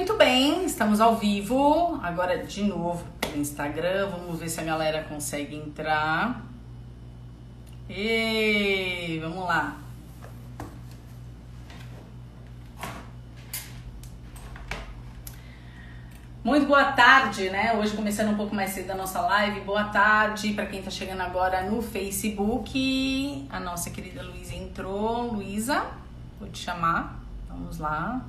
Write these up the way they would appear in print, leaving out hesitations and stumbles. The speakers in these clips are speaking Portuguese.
Muito bem, estamos ao vivo, agora de novo no Instagram, vamos ver se a galera consegue entrar. E vamos lá. Muito boa tarde, né? Hoje começando um pouco mais cedo a nossa live. Boa tarde para quem tá chegando agora no Facebook. A nossa querida Luísa entrou. Luísa, vou te chamar. Vamos lá.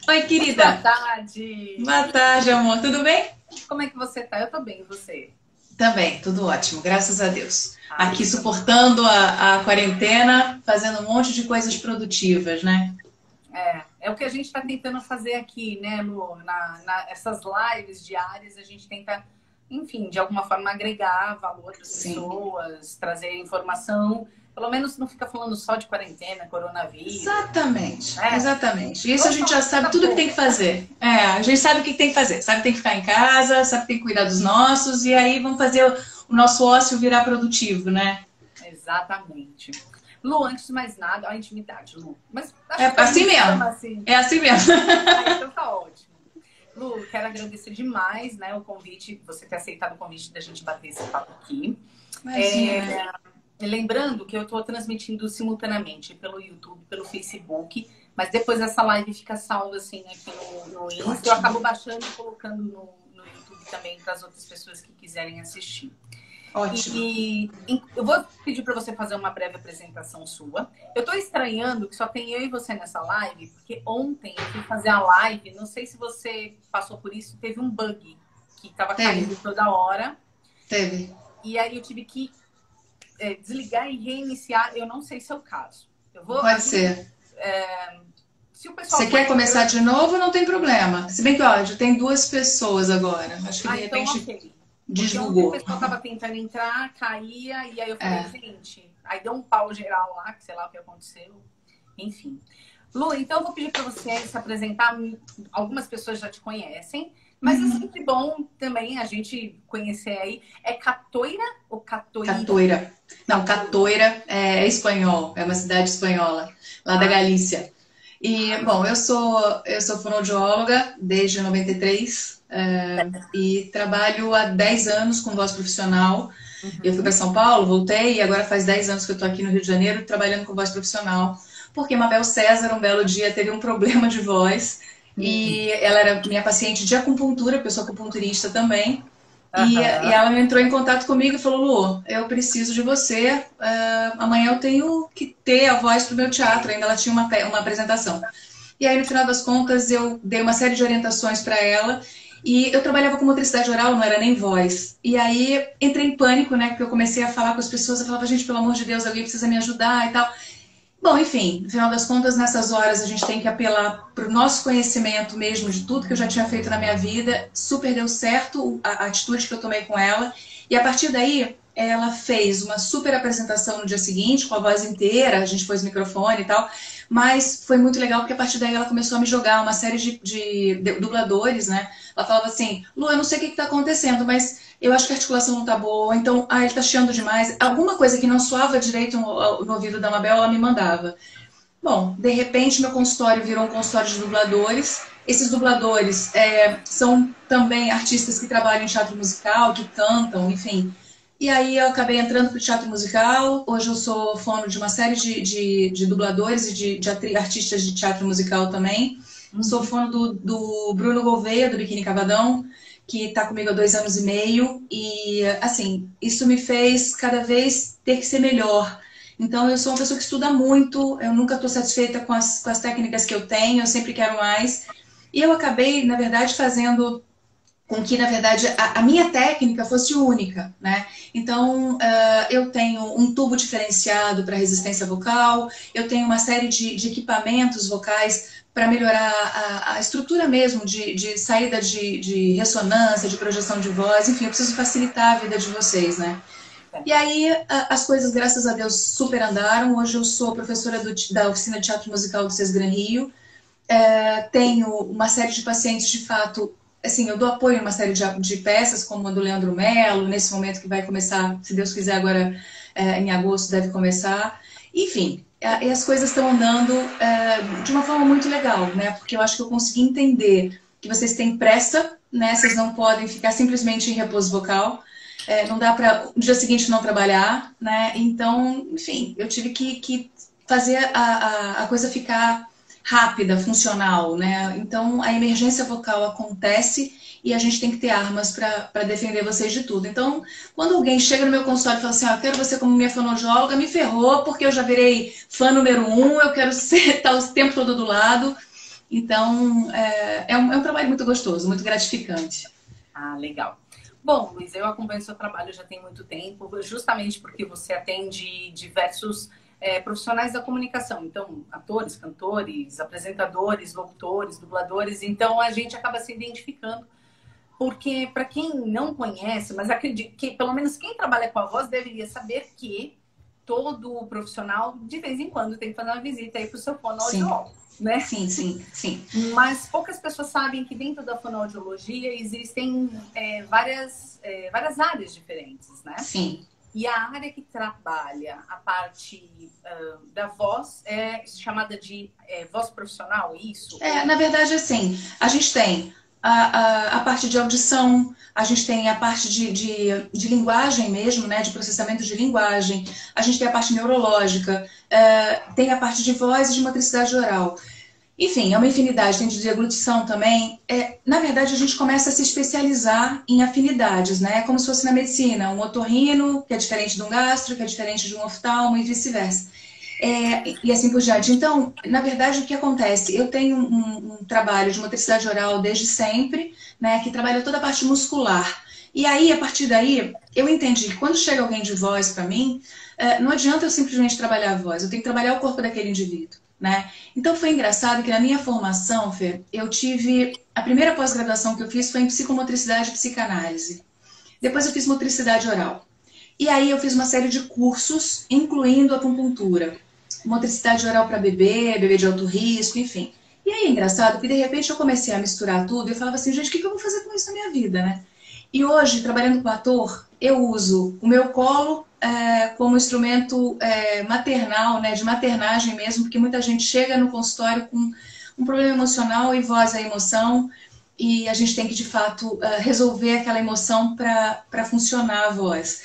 Oi, querida. Boa tarde. Boa tarde, amor. Tudo bem? Como é que você tá? Eu tô bem, e você? Também, tudo ótimo, graças a Deus. Aqui suportando a quarentena, fazendo um monte de coisas produtivas, né? É o que a gente está tentando fazer aqui, né, Lu? Essas lives diárias, a gente tenta, enfim, de alguma forma agregar valor para as pessoas, trazer informação. Pelo menos não fica falando só de quarentena, coronavírus. Exatamente, exatamente. Isso a gente já sabe tudo que tem que fazer. A gente sabe o que tem que fazer. Sabe que tem que ficar em casa, sabe que tem que cuidar dos nossos, e aí vamos fazer o nosso ócio virar produtivo, né? Exatamente. Lu, antes de mais nada, a intimidade, Lu. Mas é assim mesmo. Assim. É assim mesmo. Então tá ótimo. Lu, quero agradecer demais, né, o convite, você ter aceitado o convite da gente bater esse papo aqui. Lembrando que eu estou transmitindo simultaneamente pelo YouTube, pelo Facebook, mas depois essa live fica salva assim aqui no Insta. Eu acabo baixando e colocando no YouTube também para as outras pessoas que quiserem assistir. Ótimo. E eu vou pedir para você fazer uma breve apresentação sua. Eu estou estranhando que só tem eu e você nessa live, porque ontem eu fui fazer a live, não sei se você passou por isso, teve um bug que estava caindo toda hora. Teve. E aí eu tive que desligar e reiniciar. Eu não sei se é o caso. Pode ser. Se o pessoal você quer começar de novo, não tem problema. Se bem que, ó, já tem 2 pessoas agora. Acho que de repente... Okay. Desbugou. O pessoal tava tentando entrar, caía, e aí eu falei, gente, aí deu um pau geral lá, que sei lá o que aconteceu. Enfim. Lu, então eu vou pedir para você se apresentar. Algumas pessoas já te conhecem, mas é sempre bom também a gente conhecer aí. É Catoira ou Catoira? Catoira. Não, Catoira é espanhol, é uma cidade espanhola, lá da Galícia. E, bom, eu sou fonoaudióloga desde 93 e trabalho há 10 anos com voz profissional. Eu fui para São Paulo, voltei e agora faz 10 anos que eu estou aqui no Rio de Janeiro trabalhando com voz profissional, porque Mabel César, um belo dia, teve um problema de voz e ela era minha paciente de acupuntura, porque eu sou acupunturista também. E ela me entrou em contato comigo e falou, Lu, eu preciso de você, amanhã eu tenho que ter a voz pro meu teatro, ainda ela tinha uma apresentação. E aí, no final das contas, eu dei uma série de orientações para ela e eu trabalhava com motricidade oral, não era nem voz. E aí, entrei em pânico, né, porque eu comecei a falar com as pessoas, eu falava, gente, pelo amor de Deus, alguém precisa me ajudar e tal. Bom, enfim, no final das contas, nessas horas a gente tem que apelar para o nosso conhecimento mesmo de tudo que eu já tinha feito na minha vida. Super deu certo a atitude que eu tomei com ela. E a partir daí, ela fez uma super apresentação no dia seguinte, com a voz inteira, a gente pôs microfone e tal. Mas foi muito legal, porque a partir daí ela começou a me jogar uma série de dubladores, né? Ela falava assim, Lu, eu não sei o que está acontecendo, mas eu acho que a articulação não tá boa, então, ele tá chiando demais. Alguma coisa que não soava direito no ouvido da Mabel, ela me mandava. Bom, de repente, meu consultório virou um consultório de dubladores. Esses dubladores são também artistas que trabalham em teatro musical, que cantam, enfim. E aí eu acabei entrando pro teatro musical. Hoje eu sou fono de uma série de dubladores e de artistas de teatro musical também. Sou fono do Bruno Gouveia, do Biquíni Cavadão, que está comigo há 2 anos e meio. E, assim, isso me fez cada vez ter que ser melhor. Então, eu sou uma pessoa que estuda muito, eu nunca estou satisfeita com as técnicas que eu tenho, eu sempre quero mais. E eu acabei, na verdade, fazendo com que, na verdade, a minha técnica fosse única, né? Então, eu tenho um tubo diferenciado para resistência vocal, eu tenho uma série de equipamentos vocais para melhorar a estrutura mesmo de saída de ressonância, de projeção de voz, enfim, eu preciso facilitar a vida de vocês, né? E aí, as coisas, graças a Deus, super andaram. Hoje eu sou professora da oficina de teatro musical do SESGRAN Rio. Tenho uma série de pacientes, de fato, assim, eu dou apoio em uma série de peças, como a do Leandro Mello, nesse momento que vai começar, se Deus quiser, agora em agosto deve começar. Enfim, e as coisas estão andando de uma forma muito legal, né? Porque eu acho que eu consegui entender que vocês têm pressa, né? Vocês não podem ficar simplesmente em repouso vocal. Não dá para no dia seguinte não trabalhar, né? Então, enfim, eu tive que fazer a coisa ficar rápida, funcional, né? Então a emergência vocal acontece e a gente tem que ter armas para defender vocês de tudo. Então, quando alguém chega no meu consultório e fala assim, eu quero você como minha fonoaudióloga, me ferrou porque eu já virei fã número 1, eu quero estar o tempo todo do lado. Então, é um trabalho muito gostoso, muito gratificante. Ah, legal. Bom, Luiz, eu acompanho o seu trabalho já tem muito tempo, justamente porque você atende diversos profissionais da comunicação. Então, atores, cantores, apresentadores, locutores, dubladores. Então, a gente acaba se identificando. Porque, para quem não conhece, mas acredito que pelo menos quem trabalha com a voz deveria saber que todo profissional, de vez em quando, tem que fazer uma visita aí para o seu fonoaudiólogo, né? Sim, sim, sim. Mas poucas pessoas sabem que dentro da fonoaudiologia existem várias áreas diferentes, né? Sim. E a área que trabalha a parte da voz é chamada de voz profissional, isso? Na verdade, assim, a gente tem a parte de audição, a gente tem a parte de linguagem mesmo, né, de processamento de linguagem, a gente tem a parte neurológica, tem a parte de voz e de motricidade oral. Enfim, é uma infinidade, tem de deglutição também. Na verdade, a gente começa a se especializar em afinidades, né? É como se fosse na medicina, um otorrino, que é diferente de um gastro, que é diferente de um oftalmo e vice-versa. E assim por diante. Então, na verdade, o que acontece? Eu tenho um trabalho de motricidade oral desde sempre, né? Que trabalha toda a parte muscular. E aí, a partir daí, eu entendi que quando chega alguém de voz para mim, não adianta eu simplesmente trabalhar a voz, eu tenho que trabalhar o corpo daquele indivíduo. Né? Então foi engraçado que na minha formação, Fê, eu tive... A primeira pós-graduação que eu fiz foi em psicomotricidade e psicanálise. Depois eu fiz motricidade oral. E aí eu fiz uma série de cursos, incluindo acupuntura. Motricidade oral para bebê de alto risco, enfim. E aí é engraçado que de repente eu comecei a misturar tudo e eu falava assim, gente, o que eu vou fazer com isso na minha vida, né? E hoje, trabalhando com ator, eu uso o meu colo como instrumento maternal, né, de maternagem mesmo, porque muita gente chega no consultório com um problema emocional e voz é emoção, e a gente tem que, de fato, resolver aquela emoção para funcionar a voz.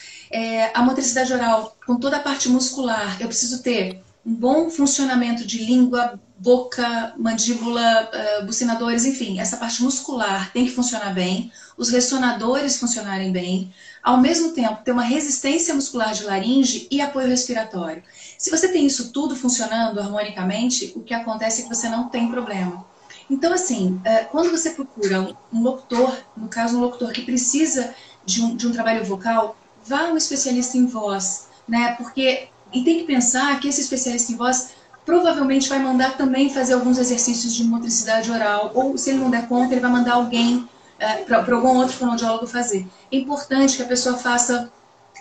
A motricidade oral, com toda a parte muscular, eu preciso ter um bom funcionamento de língua, boca, mandíbula, bucinadores, enfim, essa parte muscular tem que funcionar bem, os ressonadores funcionarem bem, ao mesmo tempo ter uma resistência muscular de laringe e apoio respiratório. Se você tem isso tudo funcionando harmonicamente, o que acontece é que você não tem problema. Então, assim, quando você procura um locutor, no caso um locutor que precisa de um trabalho vocal, vá a um especialista em voz, né? Porque, e tem que pensar que esse especialista em voz provavelmente vai mandar também fazer alguns exercícios de motricidade oral, ou se ele não der conta, ele vai mandar alguém para algum outro fonoaudiólogo fazer. É importante que a pessoa faça,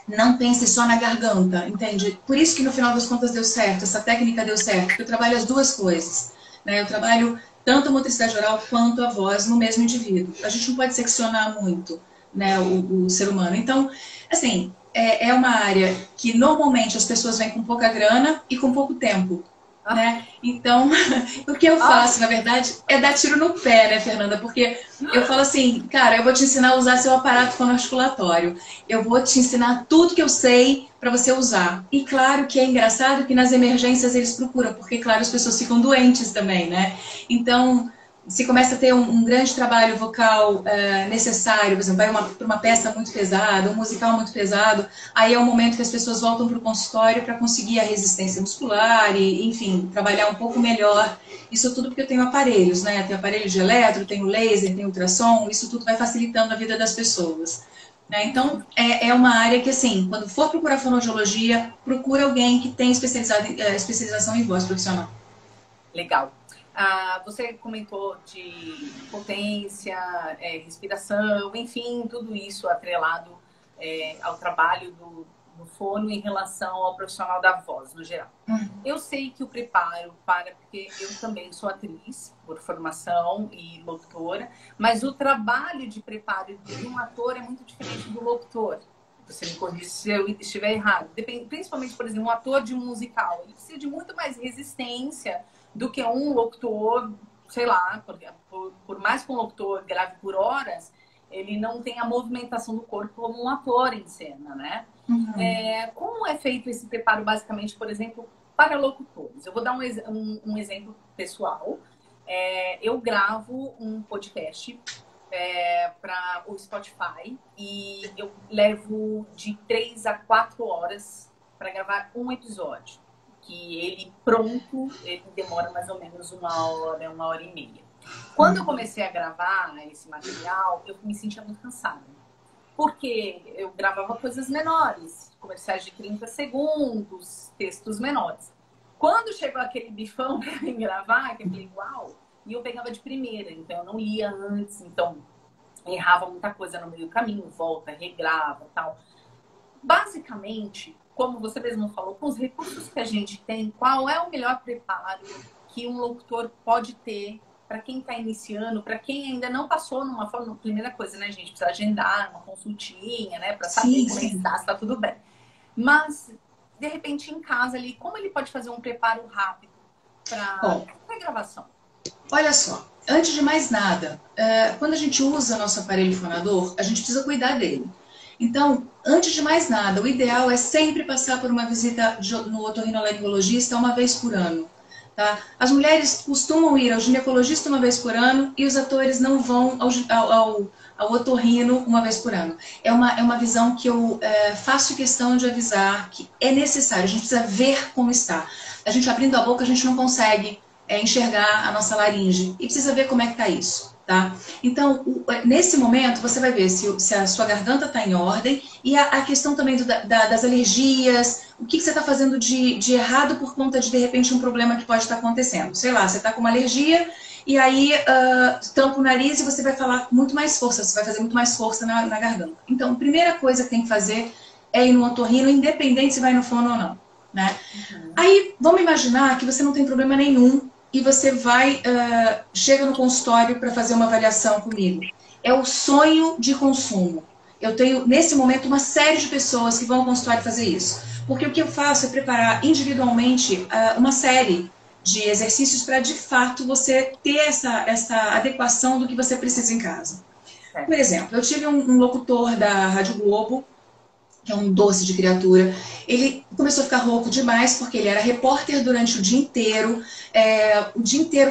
não pense só na garganta, entende? Por isso que no final das contas deu certo, essa técnica deu certo, porque eu trabalho as duas coisas, né? Eu trabalho tanto a motricidade oral quanto a voz no mesmo indivíduo. A gente não pode seccionar muito, né, o ser humano. Então, assim, é uma área que normalmente as pessoas vêm com pouca grana e com pouco tempo. Né? Então, o que eu faço, na verdade, é dar tiro no pé, né, Fernanda? Porque eu falo assim, cara, eu vou te ensinar a usar seu aparato fonoarticulatório. Eu vou te ensinar tudo que eu sei para você usar. E claro que é engraçado que nas emergências eles procuram, porque, claro, as pessoas ficam doentes também, né? Então, se começa a ter um grande trabalho vocal necessário, por exemplo, vai para uma peça muito pesada, um musical muito pesado, aí é o momento que as pessoas voltam para o consultório para conseguir a resistência muscular e, enfim, trabalhar um pouco melhor. Isso tudo porque eu tenho aparelhos, né? Tenho aparelho de eletro, tenho laser, tenho ultrassom, isso tudo vai facilitando a vida das pessoas. Né? Então, é uma área que, assim, quando for procurar fonoaudiologia, procura alguém que tem especialização em voz profissional. Legal. Você comentou de potência, respiração, enfim, tudo isso atrelado ao trabalho no fono em relação ao profissional da voz, no geral. Eu sei que o preparo porque eu também sou atriz por formação e locutora, mas o trabalho de preparo de um ator é muito diferente do locutor. Você me corrige se eu estiver errado. Principalmente, por exemplo, um ator de musical. Ele precisa de muito mais resistência do que um locutor, sei lá, por mais que um locutor grave por horas, ele não tem a movimentação do corpo como um ator em cena, né? Como é feito esse preparo, basicamente, por exemplo, para locutores? Eu vou dar um exemplo pessoal. Eu gravo um podcast para o Spotify e eu levo de 3 a 4 horas para gravar um episódio. Que ele pronto, ele demora mais ou menos 1 hora e meia. Quando eu comecei a gravar esse material, eu me sentia muito cansada. Porque eu gravava coisas menores, comerciais de 30 segundos, textos menores. Quando chegou aquele bifão para mim gravar, que eu falei, uau, e eu pegava de primeira, então eu não lia antes, então errava muita coisa no meio do caminho, volta, regrava e tal. Basicamente, como você mesmo falou, com os recursos que a gente tem, qual é o melhor preparo que um locutor pode ter para quem está iniciando, para quem ainda não passou numa forma... Primeira coisa, né, gente? Precisa agendar uma consultinha, né? Para saber como é que está, se está tudo bem. Mas, de repente, em casa ali, como ele pode fazer um preparo rápido para a gravação? Olha só, antes de mais nada, quando a gente usa nosso aparelho fonador, a gente precisa cuidar dele. Então, antes de mais nada, o ideal é sempre passar por uma visita no otorrinolaringologista 1 vez por ano. Tá? As mulheres costumam ir ao ginecologista 1 vez por ano e os atores não vão ao otorrino 1 vez por ano. É uma visão que eu faço questão de avisar que é necessário, a gente precisa ver como está. A gente abrindo a boca, a gente não consegue enxergar a nossa laringe e precisa ver como é que está isso. Tá? Então, nesse momento, você vai ver se a sua garganta está em ordem e a questão também das alergias, o que você está fazendo de errado por conta de repente, um problema que pode estar acontecendo. Sei lá, você está com uma alergia e aí tampa o nariz e você vai falar com muito mais força, você vai fazer muito mais força na garganta. Então, a primeira coisa que tem que fazer é ir no otorrino, independente se vai no fono ou não. Né? Aí, vamos imaginar que você não tem problema nenhum e você chega no consultório para fazer uma avaliação comigo. É o sonho de consumo. Eu tenho, nesse momento, uma série de pessoas que vão ao consultório fazer isso. Porque o que eu faço é preparar individualmente uma série de exercícios para, de fato, você ter essa adequação do que você precisa em casa. Por exemplo, eu tive um locutor da Rádio Globo, que é um doce de criatura. Ele começou a ficar rouco demais porque ele era repórter durante o dia inteiro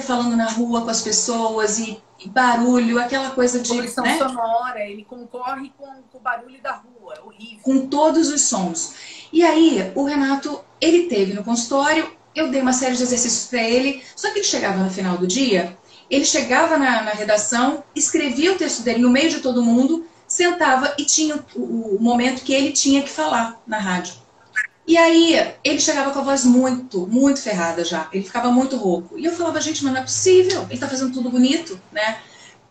falando na rua com as pessoas e barulho, aquela coisa de... Poluição sonora, ele concorre com o barulho da rua, é horrível. Com todos os sons. E aí, o Renato, ele teve no consultório, eu dei uma série de exercícios para ele, só que ele chegava no final do dia, ele chegava na redação, escrevia o texto dele no meio de todo mundo, sentava e tinha o momento que ele tinha que falar na rádio. E aí, ele chegava com a voz muito, muito ferrada já. Ele ficava muito rouco. E eu falava, gente, mas não é possível. Ele tá fazendo tudo bonito, né?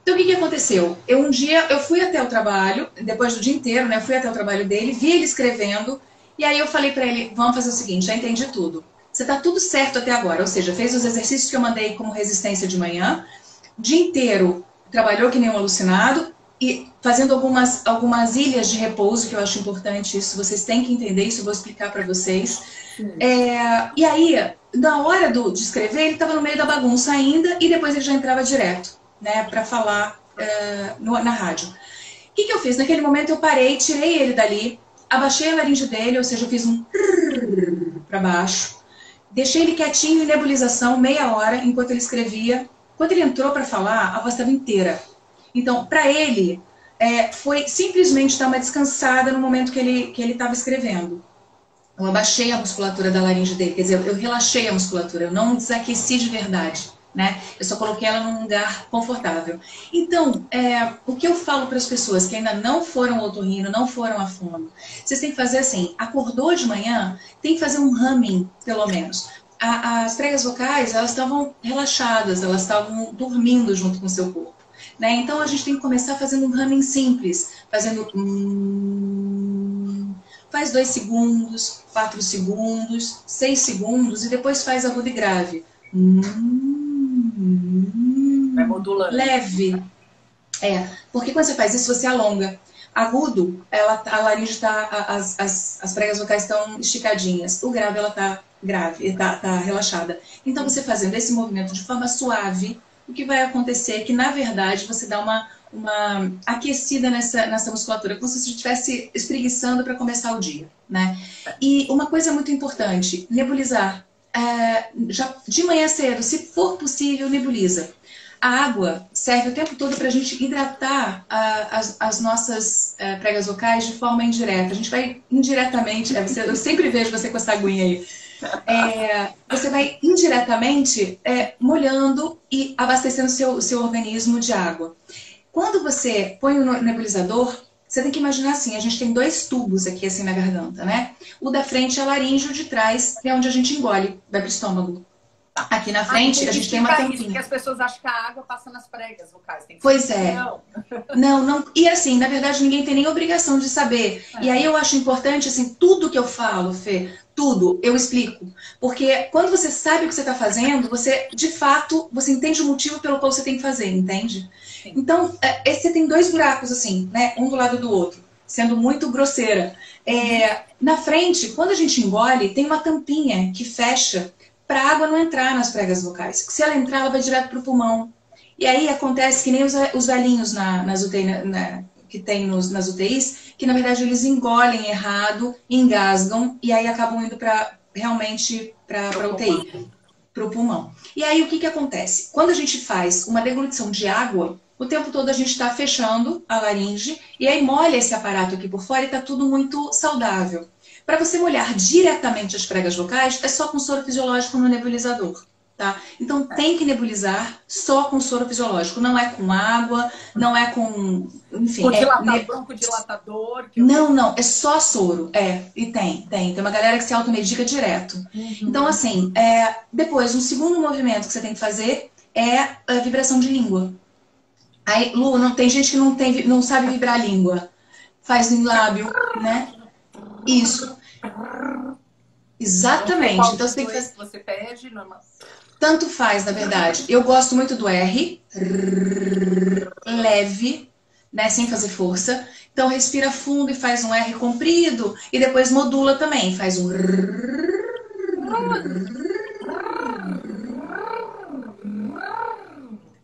Então, o que aconteceu? Um dia, eu fui até o trabalho, depois do dia inteiro, né? Eu fui até o trabalho dele, vi ele escrevendo. E aí, eu falei pra ele, vamos fazer o seguinte, já entendi tudo. Você tá tudo certo até agora. Ou seja, fez os exercícios que eu mandei como resistência de manhã. O dia inteiro, trabalhou que nem um alucinado. E fazendo algumas ilhas de repouso, que eu acho importante isso, vocês têm que entender isso, eu vou explicar para vocês. E aí, na hora de escrever, ele estava no meio da bagunça ainda, e depois ele já entrava direto, né, para falar na rádio. O que eu fiz? Naquele momento eu parei, tirei ele dali, abaixei a laringe dele, ou seja, eu fiz um para baixo, deixei ele quietinho em nebulização, meia hora, enquanto ele escrevia. Quando ele entrou para falar, a voz estava inteira. Então, para ele, foi simplesmente dar uma descansada no momento que ele estava escrevendo. Eu abaixei a musculatura da laringe dele, quer dizer, eu relaxei a musculatura, eu não desaqueci de verdade, né? Eu só coloquei ela num lugar confortável. Então, o que eu falo para as pessoas que ainda não foram ao otorrino, não foram a fono, vocês têm que fazer assim, acordou de manhã, tem que fazer um humming, pelo menos. As pregas vocais, elas estavam relaxadas, elas estavam dormindo junto com o seu corpo. Né? Então a gente tem que começar fazendo um humming simples, fazendo faz 2 segundos, 4 segundos, 6 segundos e depois faz agudo e grave. Vai modulando. Leve. Porque quando você faz isso, você alonga. Agudo, a laringe tá, as pregas vocais estão esticadinhas. O grave, ela tá grave, tá relaxada. Então, você fazendo esse movimento de forma suave, o que vai acontecer é que, na verdade, você dá uma aquecida nessa musculatura, como se você estivesse espreguiçando para começar o dia, né? E uma coisa muito importante, nebulizar. Já de manhã cedo, se for possível, nebuliza. A água serve o tempo todo para a gente hidratar as nossas pregas vocais de forma indireta. A gente vai indiretamente, eu sempre vejo você com essa aguinha aí. Você vai indiretamente molhando e abastecendo o seu organismo de água. Quando você põe o nebulizador, você tem que imaginar assim, a gente tem 2 tubos aqui assim na garganta, né? O da frente é a laringe, o de trás é onde a gente engole, vai pro estômago. Aqui na frente a gente tem uma tampinha. Isso, porque as pessoas acham que a água passa nas pregas vocais. Tem que pois é. Não. E assim, na verdade, ninguém tem nem obrigação de saber. E aí eu acho importante, assim, tudo que eu falo, Fê, tudo, eu explico. Porque quando você sabe o que você está fazendo, você, de fato, você entende o motivo pelo qual você tem que fazer, entende? Sim. Então, você tem 2 buracos, assim, né? Um do lado do outro, sendo muito grosseira. Na frente, quando a gente engole, tem uma tampinha que fecha para a água não entrar nas pregas vocais. Se ela entrar, ela vai direto para o pulmão. E aí acontece que nem os velhinhos nas UTI, que tem nas UTIs, que na verdade eles engolem errado, engasgam e aí acabam indo realmente para a UTI, para o pulmão. E aí o que acontece? Quando a gente faz uma deglutição de água, o tempo todo a gente está fechando a laringe e aí molha esse aparato aqui por fora e está tudo muito saudável. Para você molhar diretamente as pregas vocais, é só com soro fisiológico no nebulizador, tá? Então tem que nebulizar só com soro fisiológico, não é com água, não é com... Enfim, broncodilatador... Não, é só soro, e tem uma galera que se automedica direto. Então assim, depois, um segundo movimento que você tem que fazer é a vibração de língua. Aí, Lu, tem gente que não sabe vibrar a língua, faz no lábio, né? Isso. Exatamente. Então você tem que fazer. Você pede, normal. Tanto faz, na verdade. Eu gosto muito do R, leve, né, sem fazer força. Então respira fundo e faz um R comprido e depois modula também, faz um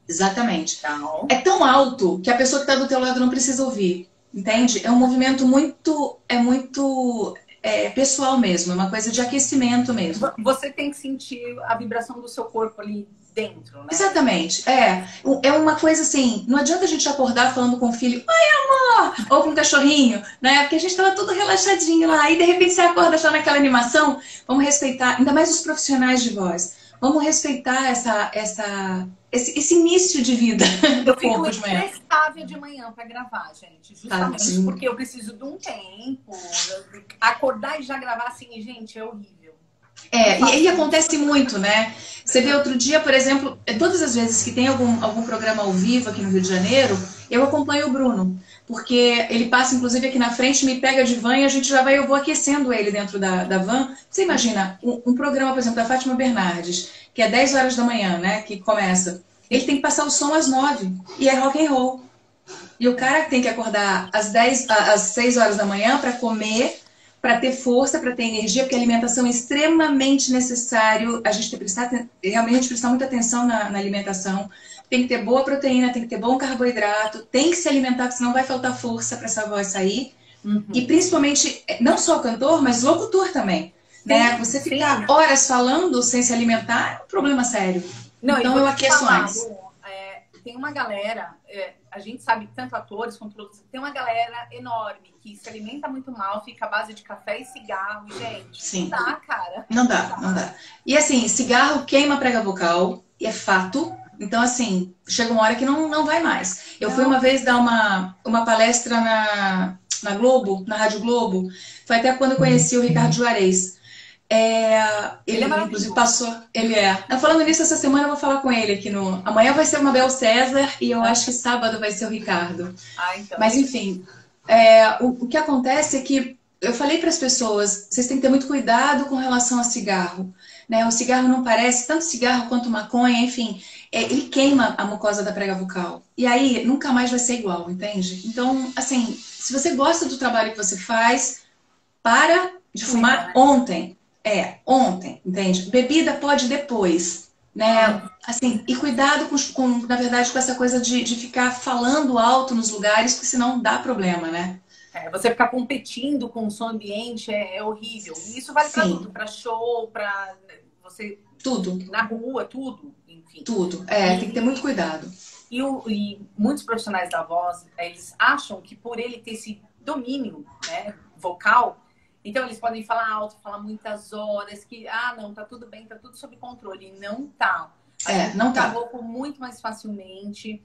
Exatamente. É tão alto que a pessoa que está do teu lado não precisa ouvir. Entende? É um movimento muito pessoal mesmo, é uma coisa de aquecimento mesmo. Você tem que sentir a vibração do seu corpo ali dentro, né? Exatamente. É uma coisa assim, não adianta a gente acordar falando com o filho, ai amor, ou com o cachorrinho, né? Porque a gente tava tudo relaxadinho lá, e de repente você acorda só naquela animação. Vamos respeitar, ainda mais os profissionais de voz. Vamos respeitar esse início de vida do corpo de manhã. Eu fico imprestável de manhã para gravar, gente. Justamente porque eu preciso de um tempo. Acordar e já gravar assim, gente, é horrível. E acontece muito, né? Você vê outro dia, por exemplo, todas as vezes que tem algum programa ao vivo aqui no Rio de Janeiro, eu acompanho o Bruno. Porque ele passa, inclusive, aqui na frente, me pega de van e eu vou aquecendo ele dentro da van. Você imagina, um programa, por exemplo, da Fátima Bernardes, que é 10 horas da manhã, né, que começa. Ele tem que passar o som às 9, e é rock and roll. E o cara tem que acordar às 6 horas da manhã para comer, para ter força, para ter energia, porque a alimentação é extremamente necessário. A gente tem que realmente prestar muita atenção na alimentação. Tem que ter boa proteína, tem que ter bom carboidrato, tem que se alimentar, porque senão vai faltar força para essa voz sair. E principalmente, não só o cantor, mas o locutor também. Né? Você ficar horas falando sem se alimentar é um problema sério. Então eu aqueço mais. Tem uma galera, a gente sabe, tanto atores quanto produtores, tem uma galera enorme que se alimenta muito mal, fica à base de café e cigarro. Gente, Sim. Não dá, cara. Não dá. E assim, cigarro queima a prega vocal, é fato. Então, assim, chega uma hora que não vai mais. Eu fui uma vez dar uma palestra na Globo, na Rádio Globo. Foi até quando eu conheci o Ricardo Juarez. Ele inclusive passou. Ele é. Falando nisso, essa semana eu vou falar com ele aqui no. Amanhã vai ser o Mabel César e eu acho que sábado vai ser o Ricardo. Então. Mas enfim, o que acontece é que eu falei para as pessoas, vocês têm que ter muito cuidado com relação a cigarro, né? O cigarro não parece, tanto cigarro quanto maconha, enfim, ele queima a mucosa da prega vocal. E aí nunca mais vai ser igual, entende? Então, assim, se você gosta do trabalho que você faz, para de fumar ontem. Ontem, entende? Bebida pode depois, né? Assim, e cuidado na verdade, com essa coisa de ficar falando alto nos lugares, porque senão dá problema, né? Você ficar competindo com o som ambiente é horrível. E isso vale para tudo, para show, para você tudo na rua, tudo, enfim. Tudo. Tem que ter muito cuidado. E muitos profissionais da voz, eles acham que por ele ter esse domínio, né, vocal, então eles podem falar alto, falar muitas horas, que não, tá tudo bem, tá tudo sob controle. E não tá. Não tá. Roupa muito mais facilmente.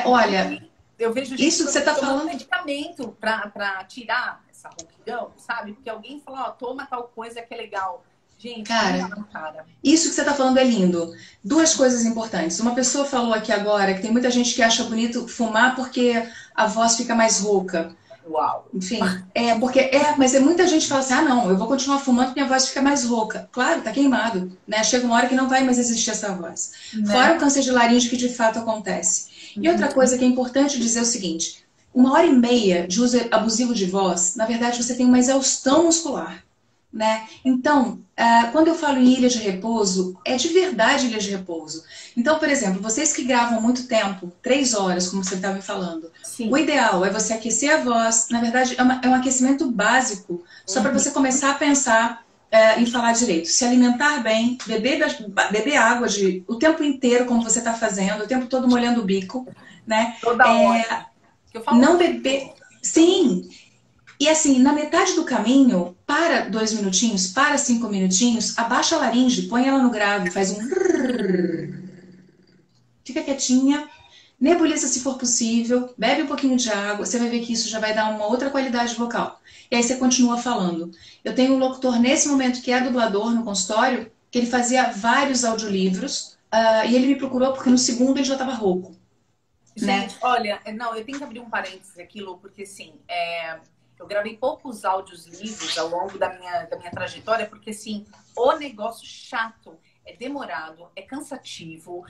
Olha, eu vejo isso que você tá falando medicamento para tirar essa rouquidão, sabe? Porque alguém fala, toma tal coisa que é legal. Gente, cara, isso que você tá falando é lindo. Duas coisas importantes. Uma pessoa falou aqui agora que tem muita gente que acha bonito fumar porque a voz fica mais rouca. Uau! Enfim, mas muita gente que fala assim, não, eu vou continuar fumando porque minha voz fica mais rouca. Claro, tá queimado, né? Chega uma hora que não vai mais existir essa voz. Né? Fora o câncer de laringe que de fato acontece. E outra coisa que é importante dizer é o seguinte, 1h30 de uso abusivo de voz, na verdade você tem uma exaustão muscular. Né? Então, quando eu falo em ilha de repouso, é de verdade ilha de repouso. Então, por exemplo, vocês que gravam muito tempo, 3 horas, como você estava me falando, Sim. O ideal é você aquecer a voz. Na verdade, é um aquecimento básico, só para você começar a pensar em falar direito. Se alimentar bem, beber água o tempo inteiro, como você está fazendo, o tempo todo molhando o bico. Né? Toda hora. Eu falo não beber... Sim. E assim, na metade do caminho, para 2 minutinhos, para 5 minutinhos, abaixa a laringe, põe ela no grave, faz um... Fica quietinha, nebuliza se for possível, bebe um pouquinho de água, você vai ver que isso já vai dar uma outra qualidade vocal. E aí você continua falando. Eu tenho um locutor nesse momento que é dublador no consultório, que ele fazia vários audiolivros, e ele me procurou porque no segundo ele já estava rouco. Gente, né? Olha, eu tenho que abrir um parênteses aqui, Lu, porque assim... Eu gravei poucos áudios livros ao longo da minha trajetória, porque, assim, o negócio chato, é demorado, é cansativo,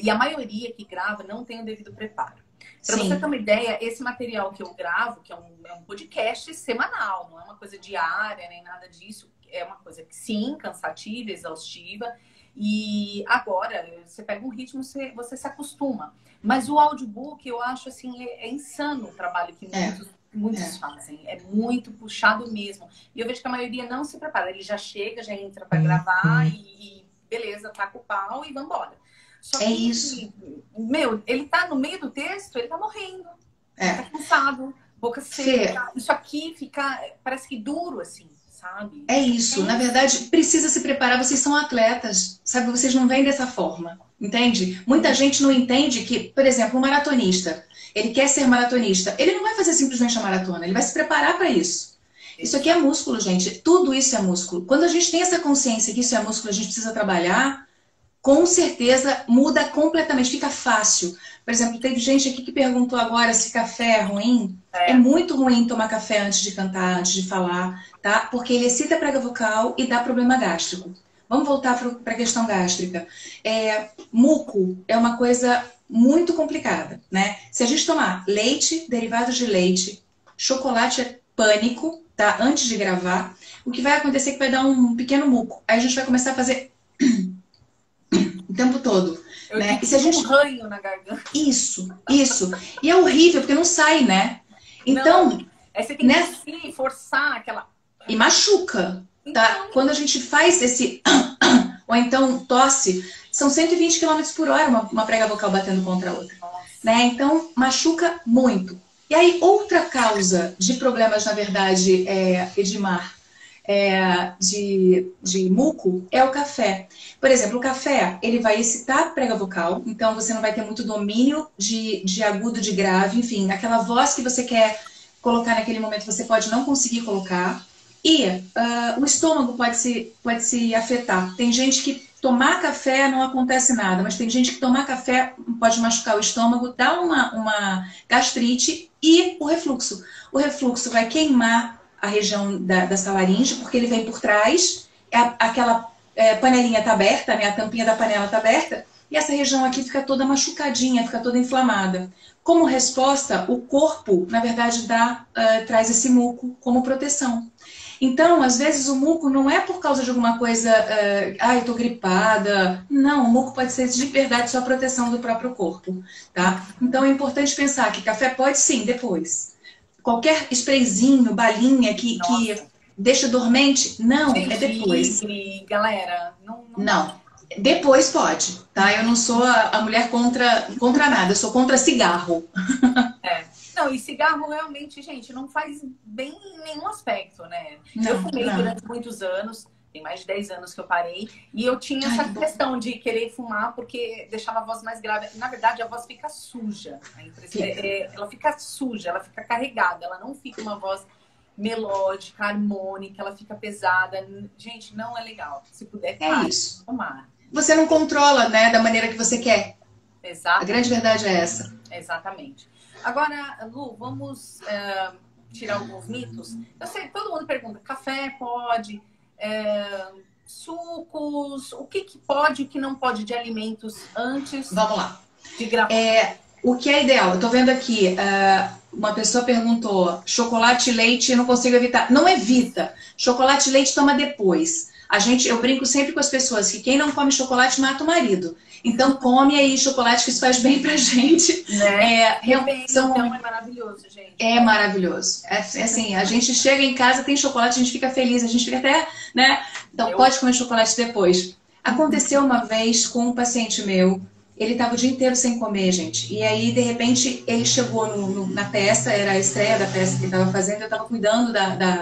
e a maioria que grava não tem o devido preparo. Para você ter uma ideia, esse material que eu gravo, que é um podcast semanal, não é uma coisa diária, nem nada disso, é uma coisa que, sim, cansativa, exaustiva, e agora, você pega um ritmo, você se acostuma. Mas o audiobook, eu acho, assim, é insano o trabalho que muitos fazem. É muito puxado mesmo. E eu vejo que a maioria não se prepara. Ele já chega, já entra para gravar e beleza, taca o pau e vambora. Só que, isso. Ele tá no meio do texto, ele tá morrendo. Ele tá cansado, boca seca. Isso aqui parece que duro, assim, sabe? É isso. Na verdade, precisa se preparar. Vocês são atletas, sabe? Vocês não vêm dessa forma, entende? Muita gente não entende que, por exemplo, um maratonista, ele quer ser maratonista, ele não vai fazer simplesmente a maratona, ele vai se preparar para isso. Isso aqui é músculo, gente. Tudo isso é músculo. Quando a gente tem essa consciência que isso é músculo, a gente precisa trabalhar, com certeza muda completamente, fica fácil. Por exemplo, teve gente aqui que perguntou agora se café é ruim. É muito ruim tomar café antes de cantar, antes de falar, tá? Porque ele excita a prega vocal e dá problema gástrico. Vamos voltar para a questão gástrica. Muco é uma coisa muito complicada, né? Se a gente tomar leite, derivados de leite, chocolate é pânico, tá? Antes de gravar, o que vai acontecer é que vai dar um pequeno muco. Aí a gente vai começar a fazer o tempo todo. Né? E se a gente... um ranho na garganta. Isso. E é horrível, porque não sai, né? Então... Aí você tem que forçar aquela... E machuca, tá? Então... Quando a gente faz esse... ou então tosse, são 120 km por hora uma prega vocal batendo contra a outra. Né? Então, machuca muito. E aí, outra causa de problemas, na verdade, Edmar, de muco, é o café. Por exemplo, o café, ele vai excitar a prega vocal, então você não vai ter muito domínio de agudo, de grave, enfim, aquela voz que você quer colocar naquele momento, você pode não conseguir colocar. E o estômago pode se afetar. Tem gente que tomar café não acontece nada, mas tem gente que tomar café pode machucar o estômago, dar uma gastrite e o refluxo. O refluxo vai queimar a região da laringe, porque ele vem por trás, aquela panelinha está aberta, né, a tampinha da panela está aberta, e essa região aqui fica toda machucadinha, fica toda inflamada. Como resposta, o corpo, na verdade, traz esse muco como proteção. Então, às vezes, o muco não é por causa de alguma coisa, eu tô gripada. Não, o muco pode ser de verdade só proteção do próprio corpo, tá? Então, é importante pensar que café pode sim, depois. Qualquer sprayzinho, balinha que deixa dormente, não, é depois. Galera, não. Depois pode, tá? Eu não sou a mulher contra nada, eu sou contra cigarro. Não, e cigarro realmente, gente, não faz bem em nenhum aspecto, né? Eu fumei durante muitos anos, tem mais de 10 anos que eu parei, e eu tinha essa questão de querer fumar porque deixava a voz mais grave. Na verdade, a voz fica suja. Ela fica suja, ela fica carregada, ela não fica uma voz melódica, harmônica, ela fica pesada. Gente, não é legal. Se puder, fumar. Você não controla, né, da maneira que você quer. Exato. A grande verdade é essa. Exatamente. Agora, Lu, vamos tirar alguns mitos. Eu sei, todo mundo pergunta, café pode, sucos, o que pode e o que não pode de alimentos antes Vamos lá. De gravar. O que é ideal? Eu tô vendo aqui, uma pessoa perguntou, chocolate e leite eu não consigo evitar. Não evita. Chocolate e leite toma depois. Eu brinco sempre com as pessoas que quem não come chocolate mata o marido. Então come aí chocolate, que isso faz bem pra gente. Né? Então é maravilhoso, gente. É maravilhoso. Assim, a gente chega em casa, tem chocolate, a gente fica feliz, a gente fica até, né? Então pode comer chocolate depois. Aconteceu uma vez com um paciente meu, ele estava o dia inteiro sem comer, gente. E aí, de repente, ele chegou na peça, era a estreia da peça que ele estava fazendo, eu estava cuidando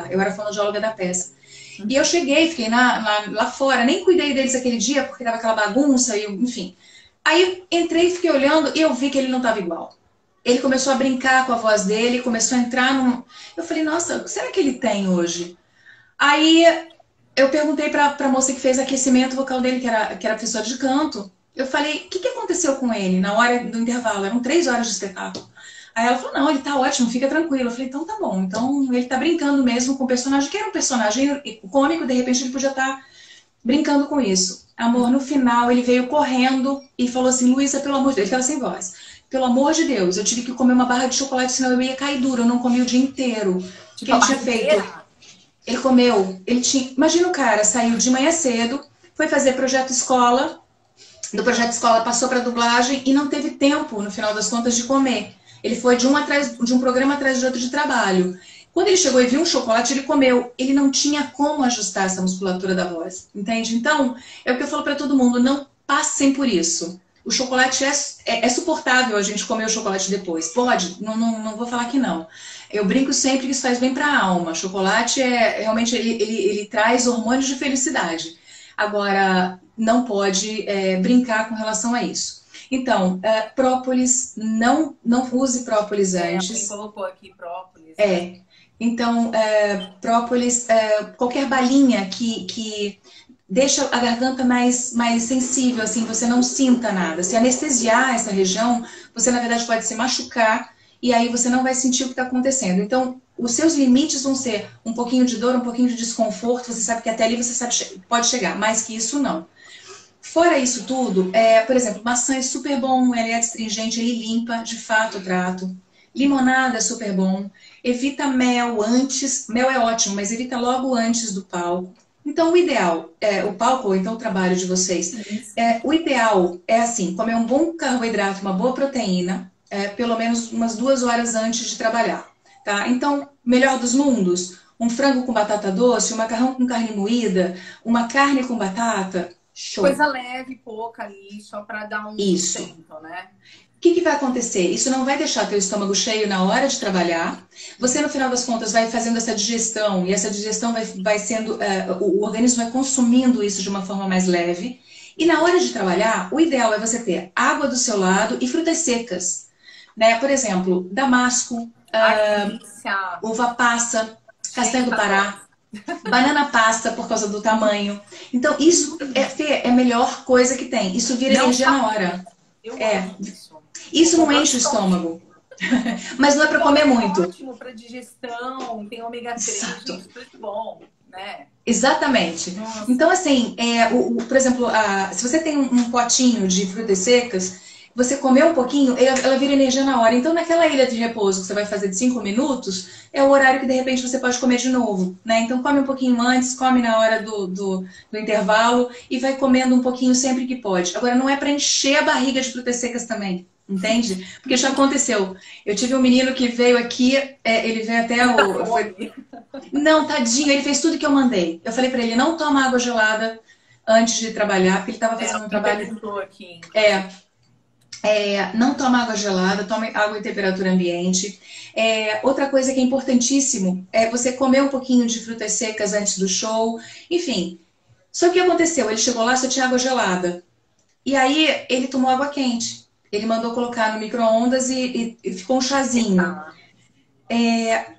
eu era fonoaudióloga da peça. E eu cheguei, fiquei lá fora, nem cuidei deles aquele dia, porque tava aquela bagunça, enfim. Aí entrei, fiquei olhando e eu vi que ele não tava igual. Ele começou a brincar com a voz dele, começou a entrar Eu falei, nossa, o que será que ele tem hoje? Aí eu perguntei pra moça que fez aquecimento vocal dele, que era professora de canto. Eu falei, o que aconteceu com ele na hora do intervalo? Eram 3 horas de espetáculo. Aí ela falou, não, ele tá ótimo, fica tranquilo. Eu falei, então tá bom. Então ele tá brincando mesmo com o personagem, que era um personagem cômico, de repente ele podia estar brincando com isso. Amor, no final ele veio correndo e falou assim, Luísa, pelo amor de Deus, ele ficava sem voz. Pelo amor de Deus, eu tive que comer uma barra de chocolate, senão eu ia cair duro, eu não comi o dia inteiro. O que ele tinha feito? Ele comeu, imagina o cara, saiu de manhã cedo, foi fazer projeto escola, do projeto escola passou para dublagem e não teve tempo, no final das contas, de comer. Ele foi de um programa atrás de outro de trabalho. Quando ele chegou e viu um chocolate, ele comeu. Ele não tinha como ajustar essa musculatura da voz, entende? Então, é o que eu falo para todo mundo, não passem por isso. O chocolate é suportável a gente comer o chocolate depois. Pode, não vou falar que não. Eu brinco sempre que isso faz bem para a alma. Chocolate realmente ele traz hormônios de felicidade. Agora, não pode brincar com relação a isso. Então, própolis, não use própolis antes. Alguém colocou aqui própolis. Então, própolis, qualquer balinha que deixa a garganta mais sensível, assim, você não sinta nada. Se anestesiar essa região, você na verdade pode se machucar e aí você não vai sentir o que está acontecendo. Então, os seus limites vão ser um pouquinho de dor, um pouquinho de desconforto, você sabe que até ali você pode chegar, mais que isso não. Fora isso tudo, por exemplo, maçã é super bom, ele é astringente, ele limpa de fato o trato. Limonada é super bom. Evita mel antes, mel é ótimo, mas evita logo antes do palco. Então o ideal, o palco ou então o trabalho de vocês, o ideal é assim, comer um bom carboidrato, uma boa proteína, pelo menos umas 2 horas antes de trabalhar. Tá? Então, melhor dos mundos, um frango com batata doce, um macarrão com carne moída, uma carne com batata. Show. Coisa leve, pouca ali, só para dar um sustento, né? O que vai acontecer? Isso não vai deixar teu estômago cheio na hora de trabalhar. Você, no final das contas, vai fazendo essa digestão, e essa digestão vai sendo... o organismo vai consumindo isso de uma forma mais leve. E na hora de trabalhar, o ideal é você ter água do seu lado e frutas secas. Né? Por exemplo, damasco, uva passa, castanha do Pará. Banana passa por causa do tamanho. Então, isso é a melhor coisa que tem. Isso vira energia na hora. Isso Isso não enche o estômago. Mas não é para comer É muito. ótimo para digestão, tem ômega 3, Exato. gente, tudo bom, né? Exatamente. Nossa. Então, assim, por exemplo, se você tem um potinho de frutas secas, você comer um pouquinho, ela vira energia na hora. Então, naquela ilha de repouso que você vai fazer de 5 minutos, é o horário que de repente você pode comer de novo, né? Então, come um pouquinho antes, come na hora do intervalo e vai comendo um pouquinho sempre que pode. Agora, não é para encher a barriga de frutas secas também, entende? Porque já aconteceu. Eu tive um menino que veio aqui, ele veio até Muita o. fome. Não, tadinho, ele fez tudo que eu mandei. Eu falei pra ele, não toma água gelada antes de trabalhar, porque ele estava fazendo um Me trabalho. perguntou aqui, É, inclusive. não toma água gelada, tome água em temperatura ambiente. Outra coisa que é importantíssimo é você comer um pouquinho de frutas secas antes do show. Enfim, só que o que aconteceu? Ele chegou lá, só tinha água gelada. E aí ele tomou água quente. Ele mandou colocar no micro-ondas e ficou um chazinho. Tá.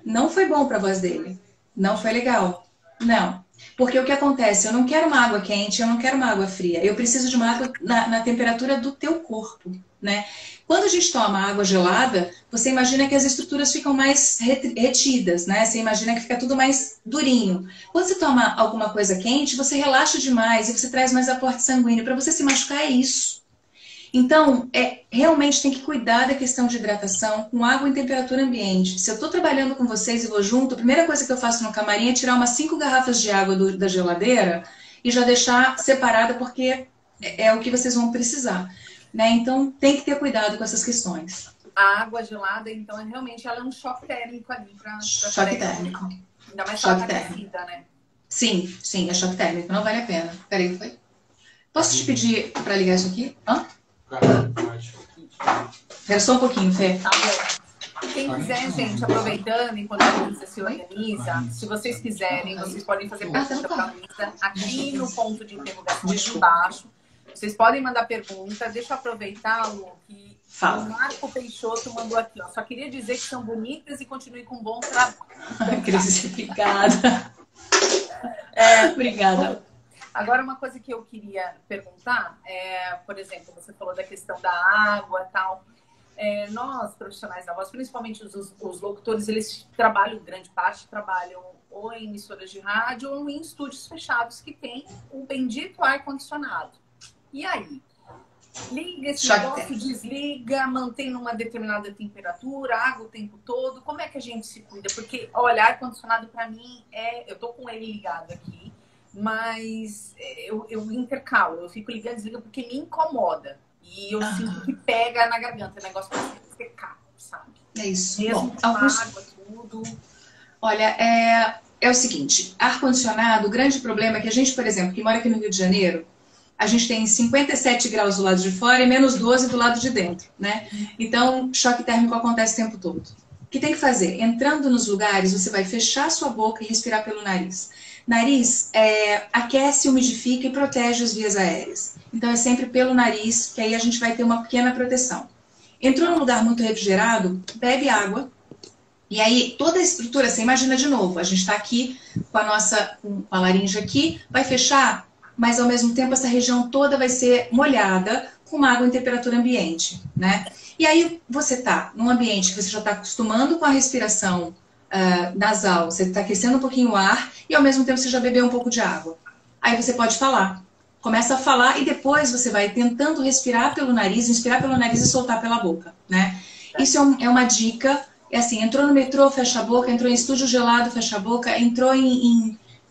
Não foi bom para a voz dele. Não foi legal. Não. Porque o que acontece? Eu não quero uma água quente, eu não quero uma água fria. Eu preciso de uma água na temperatura do teu corpo, né? Quando a gente toma água gelada, você imagina que as estruturas ficam mais retidas, né? Você imagina que fica tudo mais durinho. Quando você toma alguma coisa quente, você relaxa demais e você traz mais aporte sanguíneo. Para você se machucar é isso. Então, realmente tem que cuidar da questão de hidratação com água em temperatura ambiente. Se eu estou trabalhando com vocês e vou junto, a primeira coisa que eu faço no camarim é tirar umas 5 garrafas de água da geladeira e já deixar separada, porque é o que vocês vão precisar. Né? Então, tem que ter cuidado com essas questões. A água gelada, então, realmente ela é um choque térmico ali para a Choque pele térmico. normal. Ainda mais que ela tá Choque térmico. aquecida, né? Sim, sim, é choque térmico. Não vale a pena. Peraí, foi? Posso te pedir para ligar isso aqui? Hã? Espera só um pouquinho, Fê. Tá bom. Quem quiser, gente, aproveitando, enquanto a Luísa se organiza, se vocês quiserem, vocês podem fazer Ah, tá no pergunta para a carro. Luísa aqui no ponto de interrogação aqui Desculpa. embaixo. Vocês podem mandar pergunta. Deixa eu aproveitar, Lu, que Fala. o Marco Peixoto mandou aqui, ó. Só queria dizer que são bonitas e continue com um bom trabalho. Cris, obrigada. Obrigada. Agora, uma coisa que eu queria perguntar por exemplo, você falou da questão da água e tal. Nós, profissionais da voz, principalmente os locutores, eles trabalham, grande parte, trabalham ou em emissoras de rádio ou em estúdios fechados que tem o bendito ar-condicionado. E aí? Liga esse negócio, desliga, mantém numa determinada temperatura, água o tempo todo. Como é que a gente se cuida? Porque, olha, ar-condicionado para mim eu tô com ele ligado aqui, mas eu intercalo, eu fico ligando e desligando porque me incomoda. E eu sinto que pega na garganta, o negócio pra secar, sabe? É isso. Mesmo Bom, com água, tudo. Olha, é o seguinte, ar-condicionado, o grande problema é que a gente, por exemplo, que mora aqui no Rio de Janeiro, a gente tem 57 graus do lado de fora e menos 12 do lado de dentro, né? Então, choque térmico acontece o tempo todo. O que tem que fazer? Entrando nos lugares, você vai fechar sua boca e respirar pelo nariz. Nariz aquece, umidifica e protege as vias aéreas. Então, é sempre pelo nariz, que aí a gente vai ter uma pequena proteção. Entrou num lugar muito refrigerado, bebe água. E aí, toda a estrutura, você imagina de novo, a gente está aqui com a laringe aqui, vai fechar, mas ao mesmo tempo essa região toda vai ser molhada com uma água em temperatura ambiente, né? E aí você está num ambiente que você já está acostumando com a respiração nasal, você está aquecendo um pouquinho o ar e ao mesmo tempo você já bebeu um pouco de água. Aí você pode falar. Começa a falar e depois você vai tentando respirar pelo nariz, inspirar pelo nariz e soltar pela boca, né? Isso é uma dica. É assim, entrou no metrô, fecha a boca, entrou em estúdio gelado, fecha a boca, entrou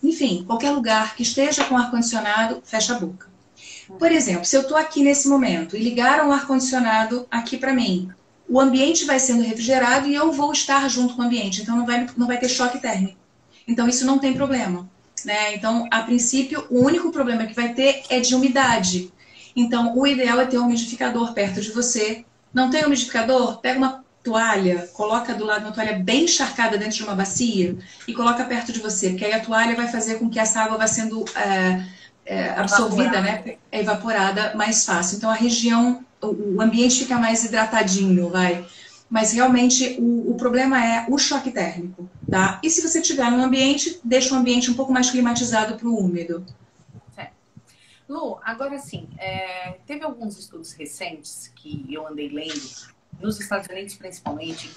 enfim, qualquer lugar que esteja com ar-condicionado, fecha a boca. Por exemplo, se eu estou aqui nesse momento e ligaram o ar-condicionado aqui para mim, o ambiente vai sendo refrigerado e eu vou estar junto com o ambiente, então não vai ter choque térmico. Então isso não tem problema, né? Então, a princípio, o único problema que vai ter é de umidade. Então, o ideal é ter um umidificador perto de você. Não tem umidificador? Pega uma toalha, coloca do lado uma toalha bem encharcada dentro de uma bacia e coloca perto de você, porque aí a toalha vai fazer com que essa água vá sendo absorvida, né? Evaporada mais fácil. Então a região, o ambiente fica mais hidratadinho, vai. Mas realmente o problema é o choque térmico, tá? E se você estiver num ambiente, deixa o ambiente um pouco mais climatizado para o úmido. Lu, agora sim, teve alguns estudos recentes que eu andei lendo nos Estados Unidos principalmente,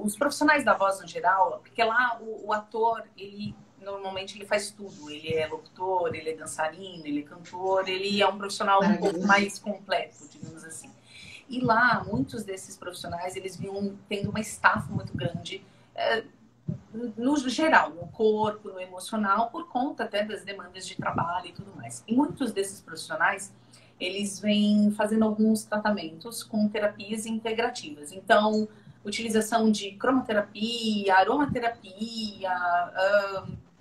os profissionais da voz no geral, porque lá o ator, ele normalmente ele faz tudo. Ele é locutor, ele é dançarino, ele é cantor, ele é um profissional um pouco mais completo, digamos assim. E lá, muitos desses profissionais, eles vinham tendo uma estafa muito grande, no geral, no corpo, no emocional, por conta até das demandas de trabalho e tudo mais. E muitos desses profissionais, eles vêm fazendo alguns tratamentos com terapias integrativas. Então, utilização de cromoterapia, aromaterapia,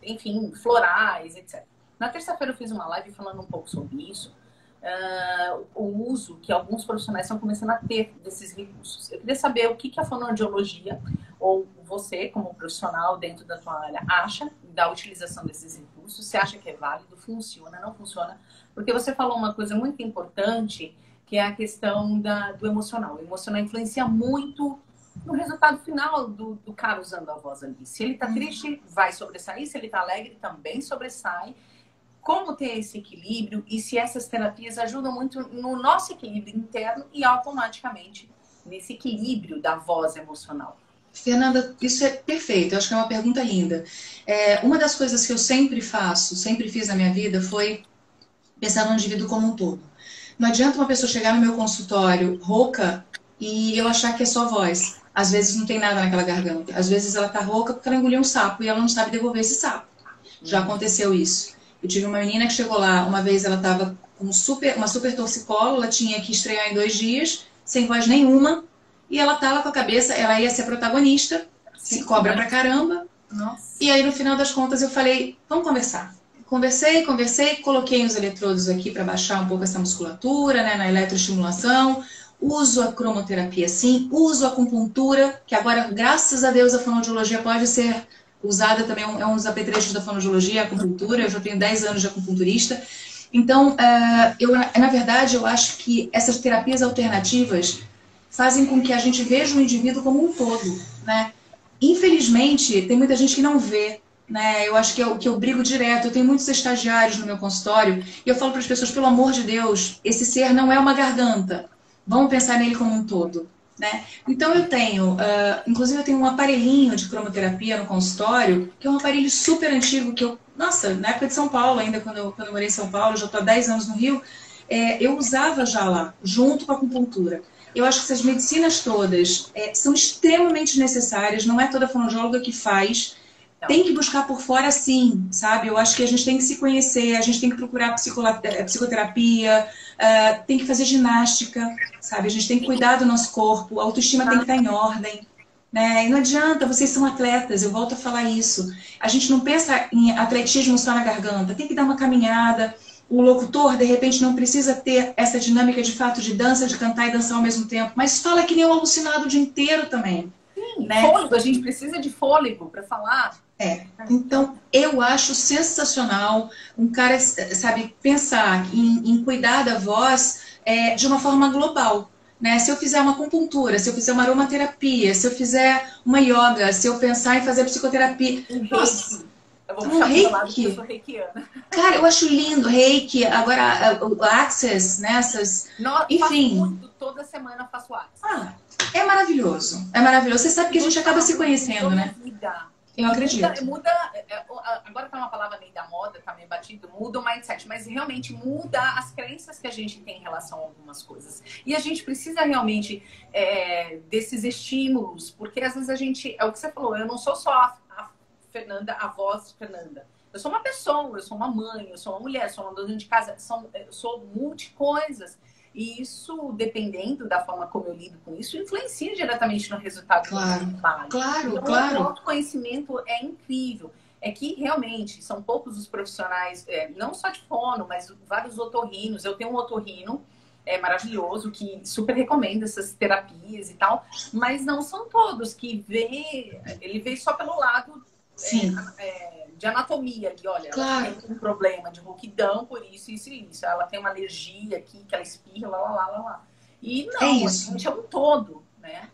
enfim, florais, etc. Na terça-feira eu fiz uma live falando um pouco sobre isso, o uso que alguns profissionais estão começando a ter desses recursos. Eu queria saber o que a fonoaudiologia, ou você, como profissional dentro da tua área, acha da utilização desses recursos. Você acha que é válido? Funciona? Não funciona? Porque você falou uma coisa muito importante, que é a questão do emocional. O emocional influencia muito no resultado final do cara usando a voz ali. Se ele tá triste, vai sobressair. Se ele tá alegre, também sobressai. Como ter esse equilíbrio e se essas terapias ajudam muito no nosso equilíbrio interno e automaticamente nesse equilíbrio da voz emocional. Fernanda, isso é perfeito. Eu acho que é uma pergunta linda. Uma das coisas que eu sempre faço, sempre fiz na minha vida, foi pensar no indivíduo como um todo. Não adianta uma pessoa chegar no meu consultório rouca e eu achar que é só voz. Às vezes não tem nada naquela garganta. Às vezes ela tá rouca porque ela engoliu um sapo e ela não sabe devolver esse sapo. Já aconteceu isso. Eu tive uma menina que chegou lá, uma vez ela estava com uma super torcicolo, ela tinha que estrear em 2 dias, sem voz nenhuma, e ela tava com a cabeça, ela ia ser protagonista, se cobra pra caramba. Nossa. E aí no final das contas eu falei, vamos conversar. Conversei, coloquei os eletrodos aqui para baixar um pouco essa musculatura, né, na eletroestimulação. Uso a cromoterapia sim, uso a acupuntura, que agora, graças a Deus, a fonoaudiologia pode ser usada também, é um dos apetrechos da fonoaudiologia, a acupuntura. Eu já tenho 10 anos de acupunturista. Então, na verdade, eu acho que essas terapias alternativas fazem com que a gente veja o indivíduo como um todo, né? Infelizmente, tem muita gente que não vê, né? Eu acho que eu brigo direto. Eu tenho muitos estagiários no meu consultório e eu falo para as pessoas, pelo amor de Deus, esse ser não é uma garganta. Vamos pensar nele como um todo, né? Então eu tenho, inclusive eu tenho um aparelhinho de cromoterapia no consultório, que é um aparelho super antigo, que eu, nossa, na época de São Paulo ainda, quando eu morei em São Paulo, já estou há 10 anos no Rio, eu usava já lá, junto com a acupuntura. Eu acho que essas medicinas todas são extremamente necessárias, não é toda fonoaudióloga que faz. Tem que buscar por fora sim, sabe? Eu acho que a gente tem que se conhecer, a gente tem que procurar psicoterapia, tem que fazer ginástica, sabe? A gente tem que cuidar do nosso corpo, a autoestima tem que estar em ordem, né? E não adianta, vocês são atletas, eu volto a falar isso. A gente não pensa em atletismo só na garganta, tem que dar uma caminhada. O locutor, de repente, não precisa ter essa dinâmica de fato de dança, de cantar e dançar ao mesmo tempo, mas fala que nem um alucinado o dia inteiro também. Sim, né? Fôlego, a gente precisa de fôlego para falar. Então eu acho sensacional um cara, sabe, pensar em cuidar da voz de uma forma global. Né? Se eu fizer uma acupuntura, se eu fizer uma aromaterapia, se eu fizer uma yoga, se eu pensar em fazer psicoterapia. Nossa, eu vou puxar pro lado porque eu sou reikiana. Cara, eu acho lindo, reiki, agora o Access, né? Enfim. Faço muito, toda semana eu faço Access. É maravilhoso, é maravilhoso. Você sabe que a gente acaba se conhecendo, né? Eu acredito. Agora tá uma palavra meio da moda, tá meio batido, muda o mindset, mas realmente muda as crenças que a gente tem em relação a algumas coisas. E a gente precisa realmente desses estímulos, porque às vezes a gente, é o que você falou, eu não sou só a Fernanda, a voz Fernanda. Eu sou uma pessoa, eu sou uma mãe, eu sou uma mulher, eu sou uma dona de casa, eu sou multi-coisas. E isso, dependendo da forma como eu lido com isso, influencia diretamente no resultado do trabalho. Claro. O autoconhecimento é incrível. É que realmente são poucos os profissionais, não só de fono, mas vários otorrinos. Eu tenho um otorrino maravilhoso que super recomenda essas terapias e tal, mas não são todos que ele vê só pelo lado de anatomia ali, olha, ela tem um problema de rouquidão por isso, isso e isso. Ela tem uma alergia aqui, que ela espirra, lá. E não, a gente é um todo, né?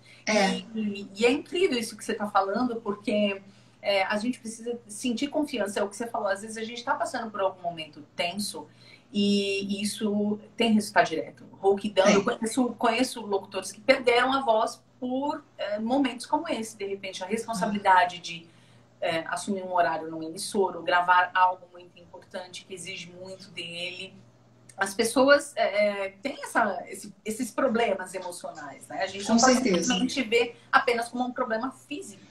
E é incrível isso que você está falando, porque a gente precisa sentir confiança. É o que você falou, às vezes a gente está passando por algum momento tenso e isso tem resultado direto. Rouquidão, É. eu conheço locutores que perderam a voz por momentos como esse, de repente, a responsabilidade de assumir um horário numa emissora, ou gravar algo muito importante que exige muito dele. As pessoas têm esses problemas emocionais, né? A gente Com não pode certeza. simplesmente ver apenas como um problema físico.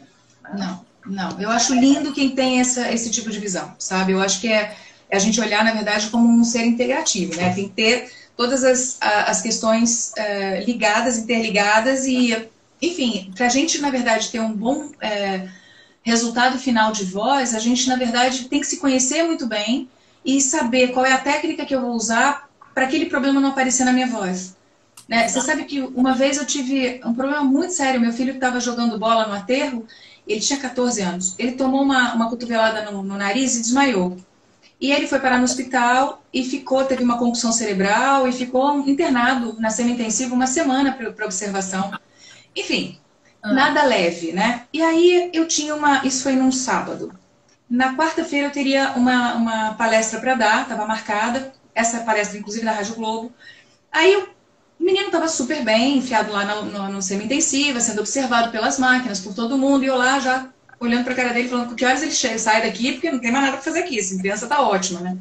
Né? Não, não. Eu acho lindo quem tem esse tipo de visão, sabe? Eu acho que é a gente olhar, na verdade, como um ser integrativo, né? Tem que ter todas as questões ligadas, interligadas e, enfim, para a gente, na verdade, ter um bom resultado final de voz, a gente, na verdade, tem que se conhecer muito bem e saber qual é a técnica que eu vou usar para aquele problema não aparecer na minha voz. Né? Você sabe que uma vez eu tive um problema muito sério. Meu filho estava jogando bola no aterro, ele tinha 14 anos. Ele tomou uma cotovelada no nariz e desmaiou. E ele foi parar no hospital e teve uma concussão cerebral e ficou internado na semi-intensiva uma semana para observação. Enfim, nada leve, né? E aí eu tinha isso foi num sábado. Na quarta-feira eu teria uma palestra para dar, estava marcada, essa palestra inclusive da Rádio Globo. Aí o menino estava super bem, enfiado lá no semi-intensiva, sendo observado pelas máquinas, por todo mundo, e eu lá já olhando para a cara dele, falando que horas ele sai daqui, porque não tem mais nada para fazer aqui, essa criança tá ótima, né?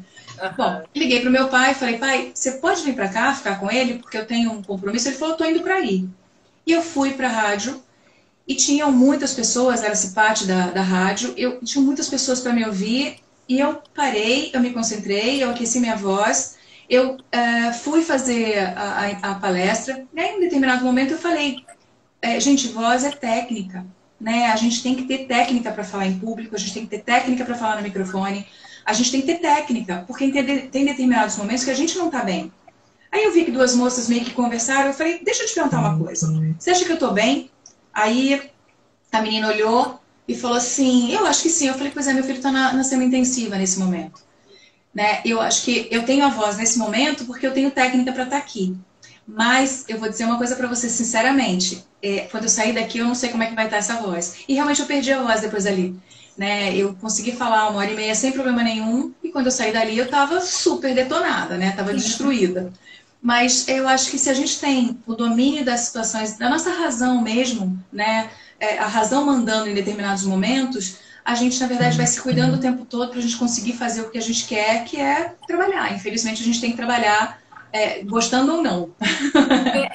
Bom, liguei pro meu pai, falei, pai, você pode vir para cá ficar com ele, porque eu tenho um compromisso? Ele falou, eu tô indo para aí. E eu fui para a rádio, e tinham muitas pessoas, era-se parte da rádio, tinha muitas pessoas para me ouvir, e eu parei, eu me concentrei, eu aqueci minha voz, eu fui fazer a palestra, e aí, em um determinado momento eu falei, gente, voz é técnica, né? A gente tem que ter técnica para falar em público, a gente tem que ter técnica para falar no microfone, a gente tem que ter técnica, porque tem determinados momentos que a gente não está bem. Aí eu vi que duas moças meio que conversaram, eu falei, deixa eu te perguntar uma coisa, você acha que eu estou bem? Aí a menina olhou e falou assim, eu acho que sim. Eu falei, pois é, meu filho está na semi-intensiva nesse momento. Né? Eu acho que eu tenho a voz nesse momento porque eu tenho técnica para estar aqui. Mas eu vou dizer uma coisa para você sinceramente. Quando eu sair daqui, eu não sei como é que vai estar essa voz. E realmente eu perdi a voz depois dali. Né? Eu consegui falar 1h30 sem problema nenhum. E quando eu saí dali, eu estava super detonada, né? Estava destruída. Mas eu acho que se a gente tem o domínio das situações, da nossa razão mesmo, né? A razão mandando em determinados momentos, a gente, na verdade, vai se cuidando o tempo todo para a gente conseguir fazer o que a gente quer, que é trabalhar. Infelizmente, a gente tem que trabalhar gostando ou não.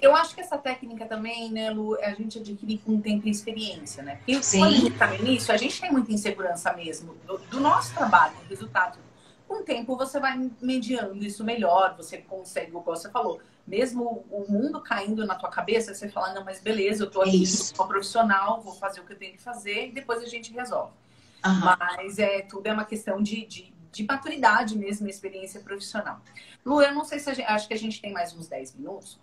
Eu acho que essa técnica também, né, Lu, a gente adquire com o tempo e experiência, né? Porque Sim. quando a gente está no início, a gente tem muita insegurança mesmo do nosso trabalho, do resultado. Com o tempo, você vai mediando isso melhor, você consegue, como você falou, mesmo o mundo caindo na tua cabeça, você fala, não, mas beleza, eu tô aqui, sou profissional, vou fazer o que eu tenho que fazer e depois a gente resolve. Mas tudo é uma questão de maturidade mesmo, experiência profissional. Lu, eu não sei se acho que a gente tem mais uns 10 minutos.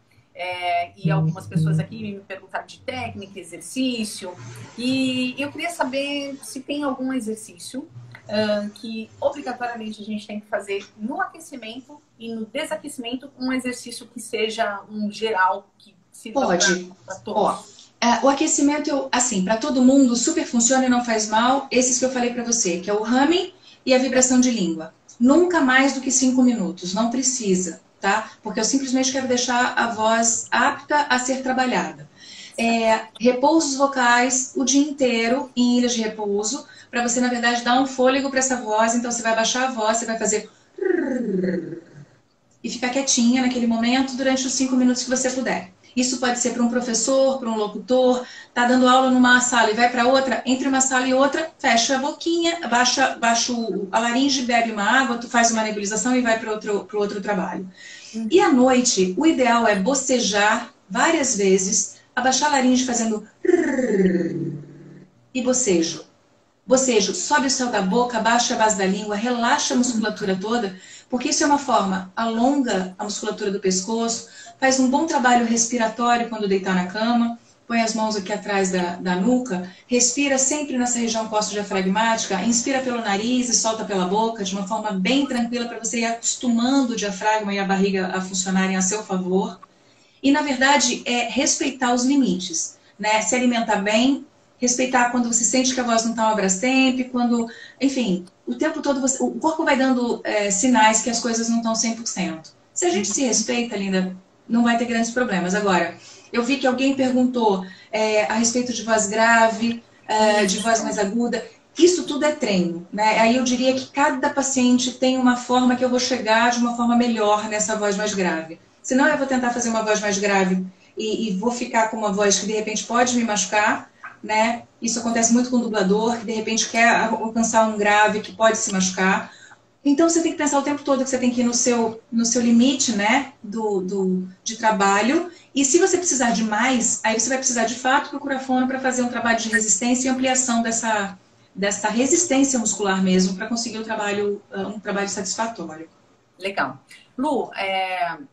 E algumas pessoas aqui me perguntaram de técnica, exercício. E eu queria saber se tem algum exercício que obrigatoriamente a gente tem que fazer no aquecimento e no desaquecimento, um exercício que seja um geral, que sirva para todos. O aquecimento, assim, para todo mundo, super funciona e não faz mal. Esses que eu falei para você, que é o humming e a vibração de língua. Nunca mais do que 5 minutos, não precisa, tá? Porque eu simplesmente quero deixar a voz apta a ser trabalhada. Repousos vocais o dia inteiro em ilhas de repouso, para você, na verdade, dar um fôlego para essa voz. Então, você vai baixar a voz, você vai fazer... e ficar quietinha naquele momento durante os 5 minutos que você puder. Isso pode ser para um professor, para um locutor, tá dando aula numa sala e vai para outra, entre uma sala e outra, fecha a boquinha, baixa a laringe, bebe uma água, tu faz uma nebulização e vai para o outro trabalho. E à noite, o ideal é bocejar várias vezes, abaixar a laringe fazendo e bocejo. Bocejo, sobe o céu da boca, abaixa a base da língua, relaxa a musculatura toda, porque isso é uma forma, alonga a musculatura do pescoço, faz um bom trabalho respiratório quando deitar na cama, põe as mãos aqui atrás da nuca, respira sempre nessa região costo-diafragmática, inspira pelo nariz e solta pela boca, de uma forma bem tranquila para você ir acostumando o diafragma e a barriga a funcionarem a seu favor. E, na verdade, é respeitar os limites, né? Se alimentar bem, respeitar quando você sente que a voz não está uma Brastemp, quando, enfim, o tempo todo o corpo vai dando sinais que as coisas não estão 100%. Se a gente se respeita, Linda, não vai ter grandes problemas. Agora, eu vi que alguém perguntou a respeito de voz grave, de voz mais aguda. Isso tudo é treino, né? Aí eu diria que cada paciente tem uma forma que eu vou chegar de uma forma melhor nessa voz mais grave. Senão eu vou tentar fazer uma voz mais grave e vou ficar com uma voz que de repente pode me machucar, né? Isso acontece muito com o dublador, que de repente quer alcançar um grave que pode se machucar. Então você tem que pensar o tempo todo que você tem que ir no seu limite, né? De trabalho. E se você precisar de mais, aí você vai precisar de fato procurar fono para fazer um trabalho de resistência e ampliação dessa resistência muscular mesmo, para conseguir um trabalho satisfatório. Legal. Lu,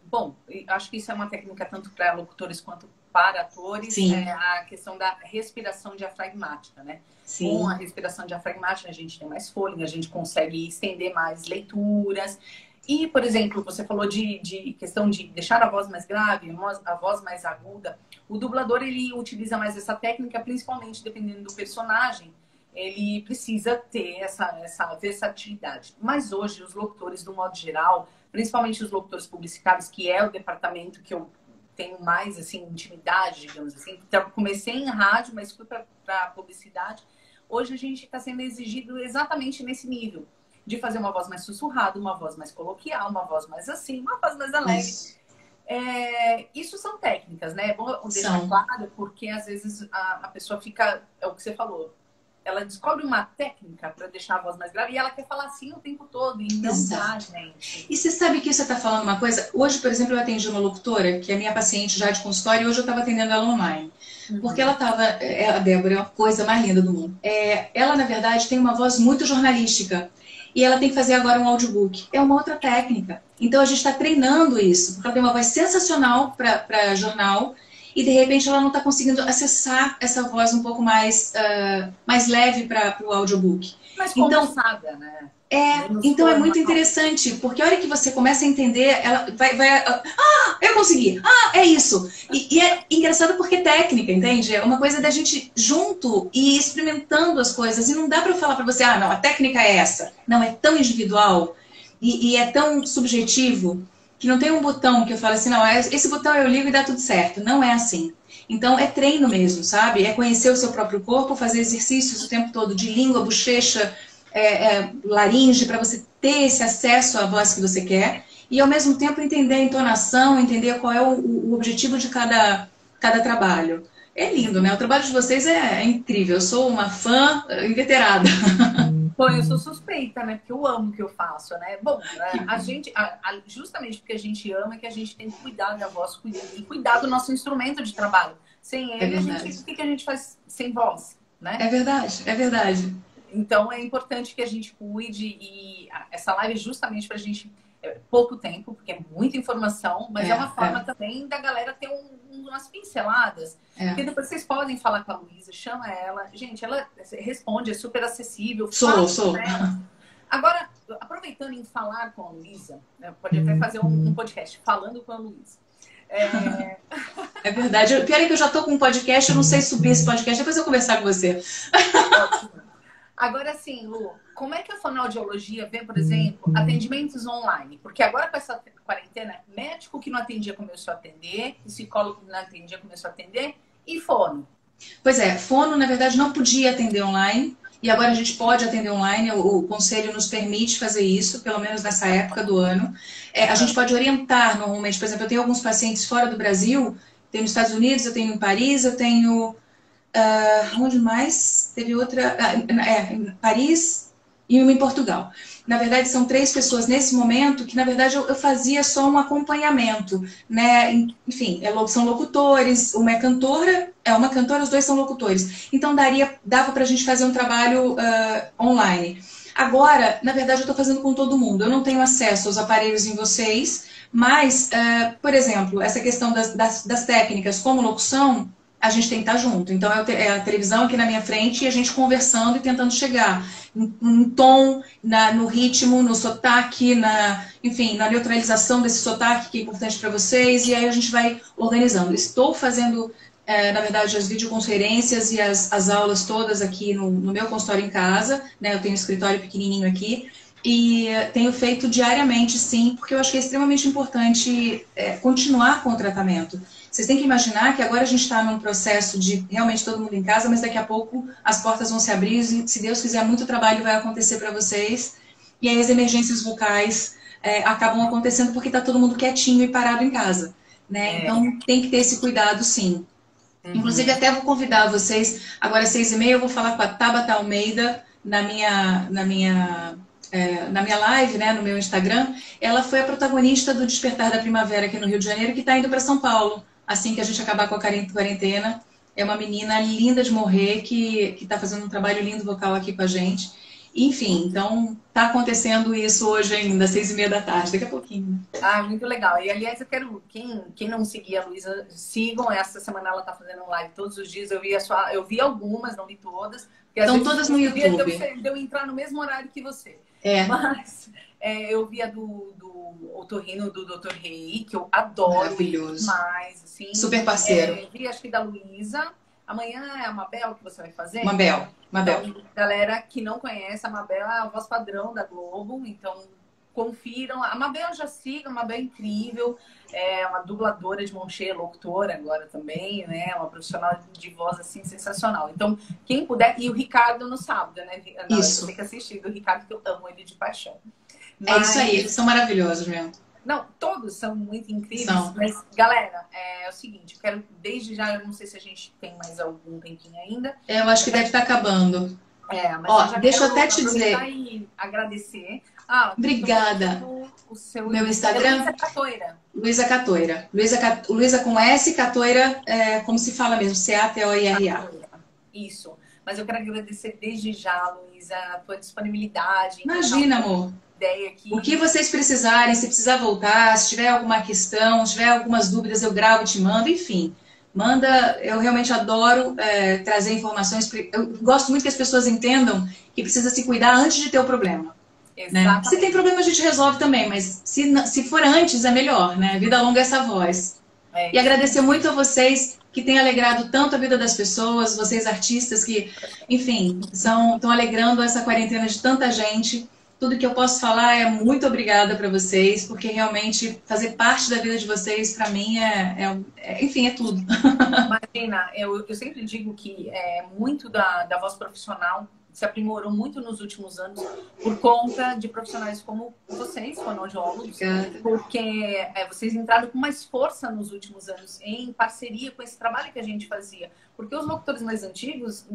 bom, acho que isso é uma técnica tanto para locutores quanto para atores, a questão da respiração diafragmática, né? Sim. Com a respiração diafragmática a gente tem mais fôlego, a gente consegue estender mais leituras. E, por exemplo, você falou de questão de deixar a voz mais grave, a voz mais aguda. O dublador, ele utiliza mais essa técnica, principalmente dependendo do personagem. Ele precisa ter essa versatilidade. Mas hoje, os locutores, do modo geral, principalmente os locutores publicitários, que é o departamento que eu tenho mais, assim, intimidade, digamos assim. Então, comecei em rádio, mas fui para publicidade. Hoje, a gente está sendo exigido exatamente nesse nível. De fazer uma voz mais sussurrada, uma voz mais coloquial, uma voz mais assim, uma voz mais alegre. Isso são técnicas, né? É bom deixar claro, porque às vezes a pessoa fica... É o que você falou. Ela descobre uma técnica para deixar a voz mais grave e ela quer falar assim o tempo todo. E não dá, gente. E você sabe que você está falando uma coisa? Hoje, por exemplo, eu atendi uma locutora, que é minha paciente já de consultório, e hoje eu estava atendendo ela online. Porque ela estava... A Débora é uma coisa mais linda do mundo. Ela, na verdade, tem uma voz muito jornalística. E ela tem que fazer agora um audiobook. É uma outra técnica. Então, a gente está treinando isso. Porque ela tem uma voz sensacional para jornal. E, de repente, ela não está conseguindo acessar essa voz um pouco mais leve para o audiobook. Mais conversada, né? Então é muito interessante, porque a hora que você começa a entender, ela vai eu consegui! É isso! E é engraçado porque é técnica, entende? É uma coisa da gente junto e experimentando as coisas. E não dá para falar para você, não, a técnica é essa. Não, é tão individual e é tão subjetivo que não tem um botão que eu falo assim, não, esse botão eu ligo e dá tudo certo. Não é assim. Então é treino mesmo, sabe? É conhecer o seu próprio corpo, fazer exercícios o tempo todo de língua, bochecha, laringe, para você ter esse acesso à voz que você quer e ao mesmo tempo entender a entonação, entender qual é o objetivo de cada trabalho. É lindo, né? O trabalho de vocês é incrível. Eu sou uma fã inveterada. Bom, eu sou suspeita, né? Porque eu amo o que eu faço, né? Bom, a gente, justamente porque a gente ama, que a gente tem que cuidar da voz e cuidar do nosso instrumento de trabalho. Sem ele, o que a gente faz sem voz, né? É verdade, é verdade. Então, é importante que a gente cuide e essa live é justamente para a gente... pouco tempo, porque é muita informação, mas é uma forma também da galera ter umas pinceladas. Porque depois vocês podem falar com a Luísa, chama ela. Gente, ela responde, é super acessível. Sou. Agora, aproveitando em falar com a Luísa, né, pode até fazer um podcast falando com a Luísa. É verdade. O pior é que eu já tô com um podcast, eu não sei subir esse podcast, depois eu vou conversar com você. Ótimo. Agora sim, Lu, como é que a fonoaudiologia vê, por exemplo, atendimentos online? Porque agora com essa quarentena, médico que não atendia começou a atender, psicólogo que não atendia começou a atender, e fono? Pois é, fono, na verdade, não podia atender online, e agora a gente pode atender online, o conselho nos permite fazer isso, pelo menos nessa época do ano. A gente pode orientar normalmente, por exemplo, eu tenho alguns pacientes fora do Brasil, tenho nos Estados Unidos, eu tenho em Paris, eu tenho... onde mais? Teve outra... em Paris e uma em Portugal. Na verdade, são 3 pessoas nesse momento que, na verdade, eu fazia só um acompanhamento, né? Enfim, são locutores, uma é cantora, uma cantora, os 2 são locutores. Então, dava pra gente fazer um trabalho online. Agora, na verdade, eu estou fazendo com todo mundo. Eu não tenho acesso aos aparelhos em vocês, mas, por exemplo, essa questão das técnicas como locução, a gente tem que estar junto. Então, é a televisão aqui na minha frente e a gente conversando e tentando chegar em tom, no ritmo, no sotaque, enfim, na neutralização desse sotaque que é importante para vocês. E aí a gente vai organizando. Estou fazendo na verdade, as videoconferências e as aulas todas aqui no meu consultório em casa, né? Eu tenho um escritório pequenininho aqui e tenho feito diariamente, sim, porque eu acho que é extremamente importante continuar com o tratamento. Vocês têm que imaginar que agora a gente está num processo de realmente todo mundo em casa, mas daqui a pouco as portas vão se abrir e, se Deus quiser, muito trabalho vai acontecer para vocês. E aí as emergências vocais acabam acontecendo porque está todo mundo quietinho e parado em casa, né? Então tem que ter esse cuidado, sim. Inclusive, até vou convidar vocês, agora às 6h30, eu vou falar com a Tabata Almeida na minha live, né, no meu Instagram. Ela foi a protagonista do Despertar da Primavera aqui no Rio de Janeiro, que está indo para São Paulo, assim que a gente acabar com a quarentena. É uma menina linda de morrer, que está fazendo um trabalho lindo vocal aqui com a gente. Enfim, então está acontecendo isso hoje ainda, às 6h30 da tarde, daqui a pouquinho. Ah, muito legal. E, aliás, eu quero... Quem não seguia a Luísa, sigam. Essa semana ela tá fazendo live todos os dias. Eu vi algumas, não vi todas. Porque, estão todas no YouTube. Deu entrar no mesmo horário que você. Mas eu vi a do otorrino do Dr. Rei, que eu adoro. Maravilhoso. Demais, assim. Super parceiro. Vi, acho que da Luísa. Amanhã é a Mabel que você vai fazer? Mabel. Então, galera que não conhece, a Mabel é a voz padrão da Globo. Então, confiram. A Mabel eu já sigo, a Mabel é incrível. É uma dubladora de mão cheia, locutora agora também, né? Uma profissional de voz, assim, sensacional. Então, quem puder... E o Ricardo no sábado, né? Isso. Tem que assistir do Ricardo, que eu amo ele de paixão. É isso aí, eles são maravilhosos mesmo. Não, todos são muito incríveis. São. Mas, galera, é o seguinte, eu quero, desde já, eu não sei se a gente tem mais algum tempinho ainda. Eu acho que deve estar acabando. Mas deixa eu até te dizer. E agradecer. Obrigada. O seu meu Instagram. Luísa Catoira. Luísa Catoira. Luísa com S, Catoira, como se fala mesmo, C-A-T-O-I-R-A. Isso. Mas eu quero agradecer desde já, Luísa, a tua disponibilidade. Imagina, amor. Ideia aqui. O que vocês precisarem, se precisar voltar, se tiver alguma questão, se tiver algumas dúvidas, eu gravo e te mando, enfim. Manda, eu realmente adoro trazer informações. Eu gosto muito que as pessoas entendam que precisa se cuidar antes de ter o problema. Né? Se tem problema, a gente resolve também, mas se for antes, é melhor, né? Vida longa é essa voz. E agradecer muito a vocês que têm alegrado tanto a vida das pessoas, vocês artistas que, enfim, estão alegrando essa quarentena de tanta gente. Tudo que eu posso falar é muito obrigada para vocês, porque realmente fazer parte da vida de vocês, para mim, enfim, é tudo. Imagina, eu sempre digo que muito da voz profissional se aprimorou muito nos últimos anos por conta de profissionais como vocês, fonoaudiólogos, porque vocês entraram com mais força nos últimos anos em parceria com esse trabalho que a gente fazia. Porque os locutores mais antigos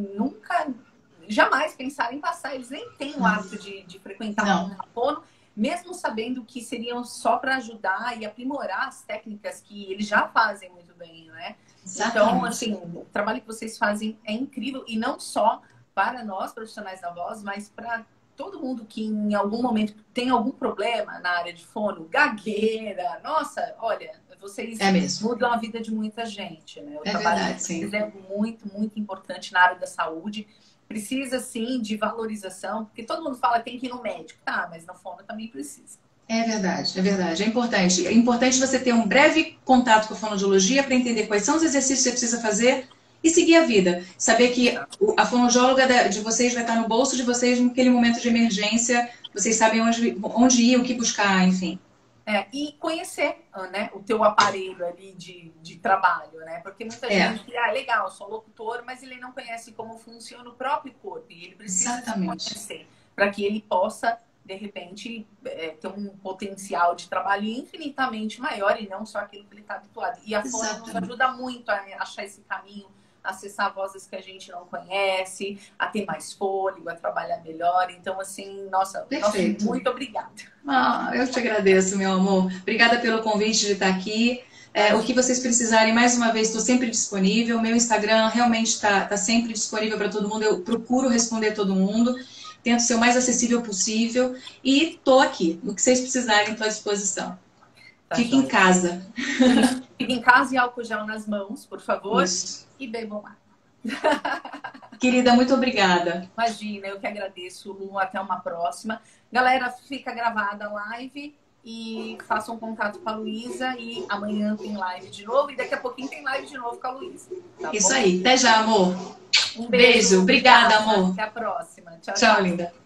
jamais pensaram em passar, eles nem têm o hábito de frequentar um fono, mesmo sabendo que seriam só para ajudar e aprimorar as técnicas que eles já fazem muito bem, né? Exatamente. Então, assim, o trabalho que vocês fazem é incrível, e não só para nós, profissionais da voz, mas para todo mundo que em algum momento tem algum problema na área de fono, gagueira. Nossa, olha, vocês mudam a vida de muita gente, né? O trabalho de vocês é muito, muito importante na área da saúde. Precisa, sim, de valorização, porque todo mundo fala que tem que ir no médico. Tá, mas no fono também precisa. É verdade, é verdade. É importante. É importante você ter um breve contato com a fonoaudiologia para entender quais são os exercícios que você precisa fazer e seguir a vida. Saber que a fonoaudióloga de vocês vai estar no bolso de vocês naquele momento de emergência. Vocês sabem onde ir, o que buscar, enfim. E conhecer, né, o teu aparelho ali de trabalho, né? Porque muita gente, legal, sou locutor, mas ele não conhece como funciona o próprio corpo. E ele precisa conhecer para que ele possa, de repente, ter um potencial de trabalho infinitamente maior e não só aquilo que ele está habituado. E a fono nos ajuda muito a achar esse caminho, acessar vozes que a gente não conhece, a ter mais fôlego, a trabalhar melhor. Então, assim, nossa, muito obrigada. Eu te agradeço, meu amor. Obrigada pelo convite de estar aqui. O que vocês precisarem, mais uma vez, estou sempre disponível. Meu Instagram realmente está sempre disponível para todo mundo. Eu procuro responder todo mundo. Tento ser o mais acessível possível. E estou aqui. O que vocês precisarem, estou à disposição. Fique em casa. Fique em casa e álcool gel nas mãos, por favor. Isso. E bebam lá. Querida, muito obrigada. Imagina, eu que agradeço, Lu. Até uma próxima. Galera, fica gravada a live. e façam contato com a Luísa. E amanhã tem live de novo. E daqui a pouquinho tem live de novo com a Luísa. Tá Isso bom? aí. Até já, amor. Um Beijo. Obrigada, amor. Até a próxima. Tchau, Tchau, tchau. linda.